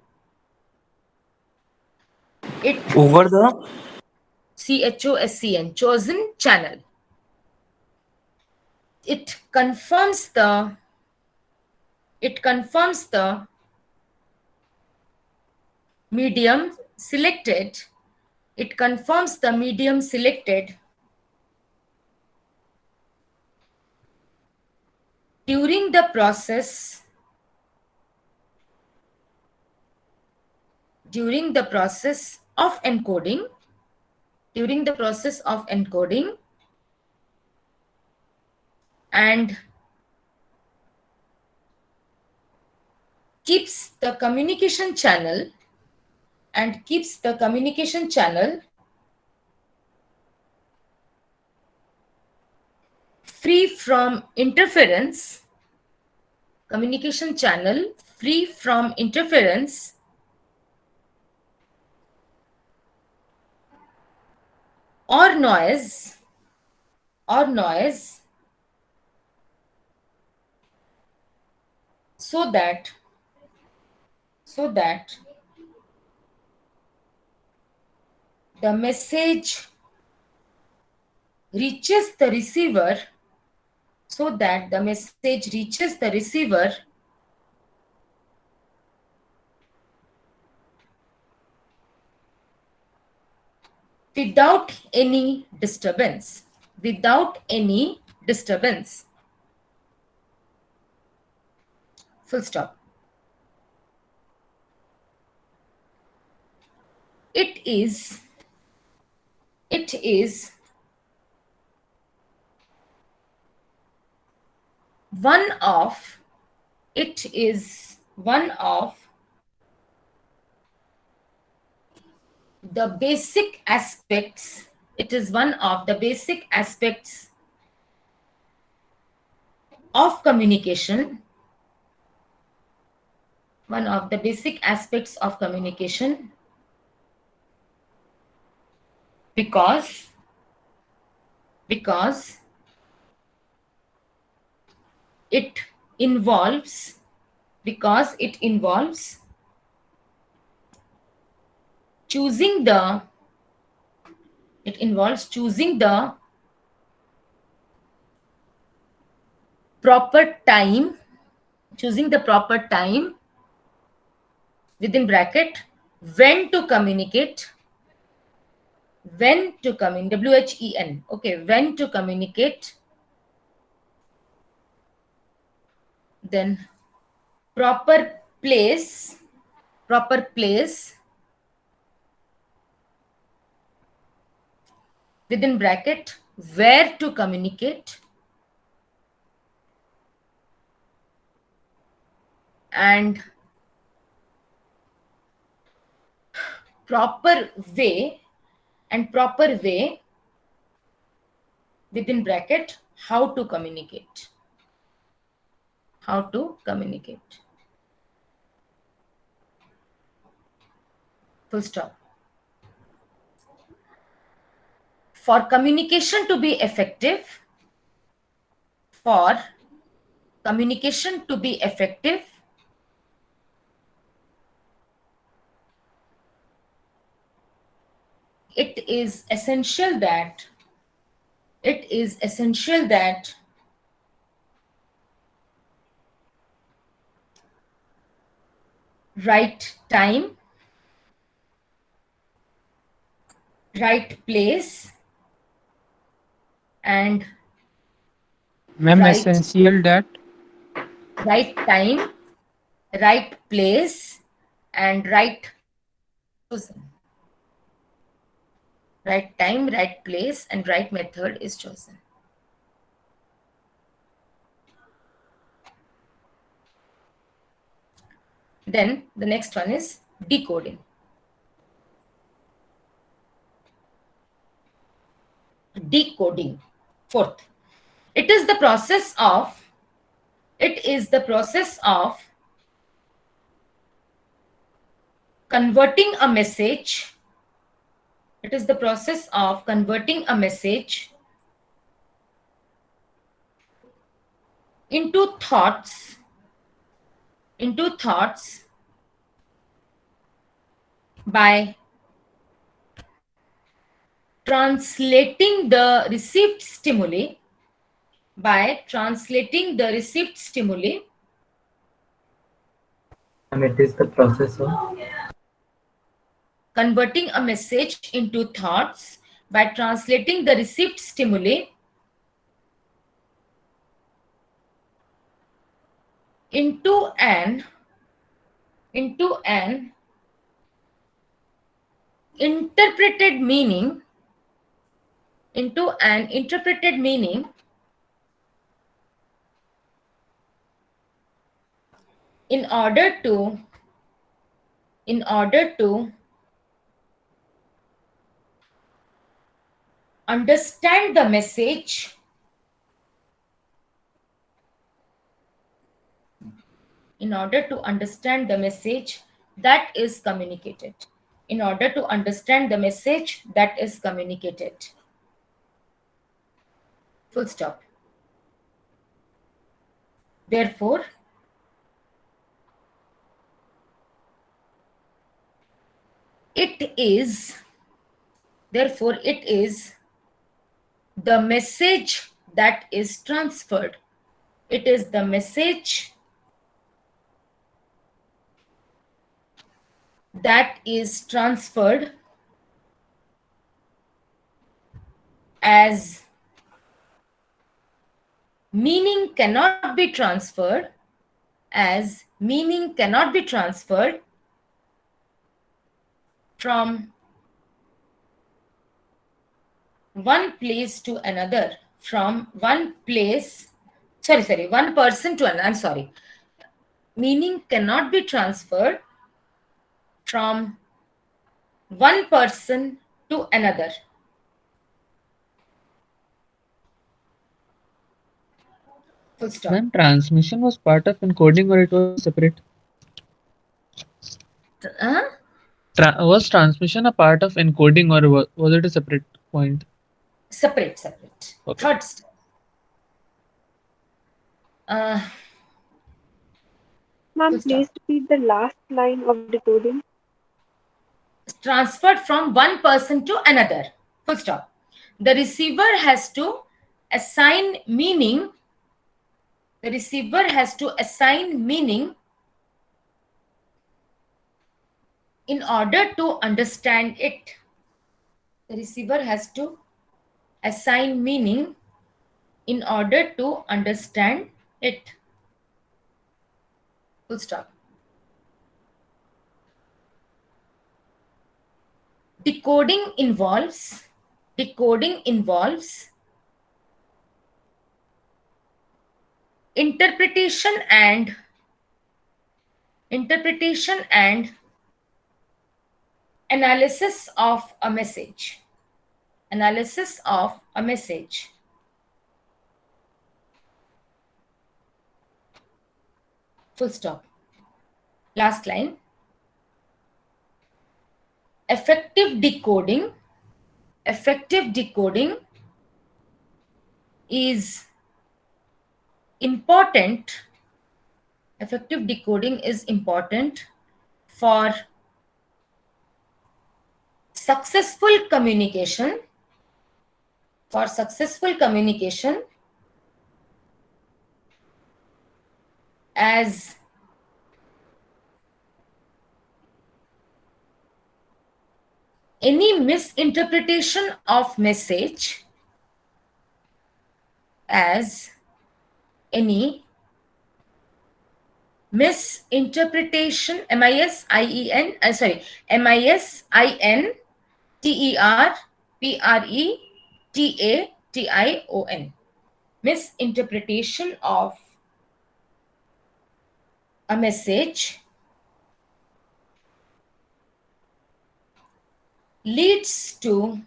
CHOSCN, chosen channel. It confirms the medium selected. It confirms the medium selected during the process of encoding, and keeps the communication channel free from interference, or noise, so that the message reaches the receiver, without any disturbance. Full stop. It is one of the basic aspects. Of communication. Because it involves choosing the proper time, within bracket, when to communicate, WHEN, okay, when to communicate, then proper place, within bracket, where to communicate, and proper way, within bracket, how to communicate. Full stop. For communication to be effective, it is essential that right time, right place, and Ma'am, essential that right time, right place, and right time, right place, and right method is chosen. Then the next one is decoding. Fourth, it is the process of converting a message. Into thoughts by translating the received stimuli And it is the process of converting a message into thoughts by translating the received stimuli into an interpreted meaning in order to understand the message that is communicated. Full stop. Therefore, it is the message that is transferred. It is the message that is transferred as meaning cannot be transferred from one place to another, one person to another. Meaning cannot be transferred from one person to another. Full stop. Ma'am, transmission was part of encoding or it was separate? Was transmission a part of encoding or was it a separate point? Separate. Okay. Third step. Ma'am, please repeat the last line of decoding. Transferred from one person to another. Full stop. The receiver has to assign meaning. In order to understand it. Full stop. Decoding involves interpretation and analysis of a message. Full stop. Last line. Effective decoding is important. Effective decoding is important for successful communication. As any misinterpretation of message misinterpretation of a message leads to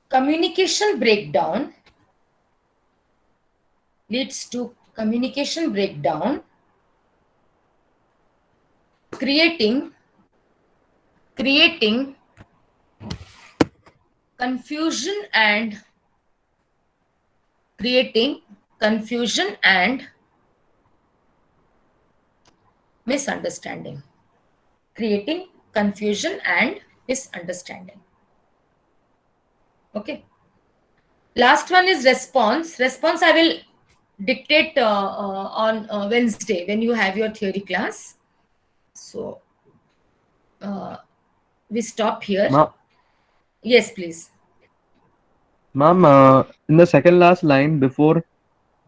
communication breakdown, creating confusion and misunderstanding. creating confusion and misunderstanding. Okay. Last one is response. Response I will dictate on Wednesday when you have your theory class. So we stop here. Yes, please. Ma'am, in the second last line before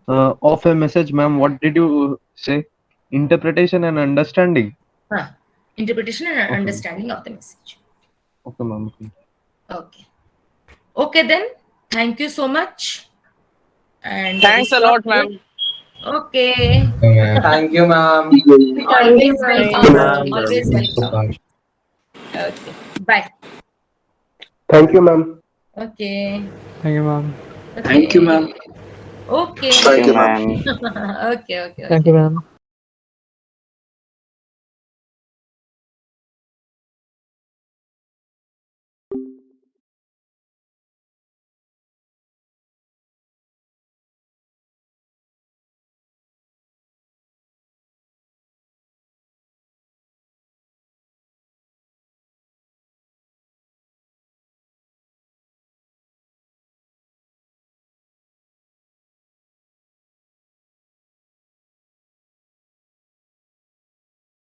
of a message, ma'am, what did you say? Interpretation and understanding. Interpretation and understanding of the message. Okay, ma'am. Okay. Okay then. Thank you so much. And Thanks a lot, ma'am. Okay. Thank you, ma'am. Always welcome. Always welcome. Okay. Bye. Thank you, ma'am. Okay. Thank you, ma'am. Okay. Thank you, ma'am. Okay. Thank you, ma'am. Okay. Thank you, ma'am.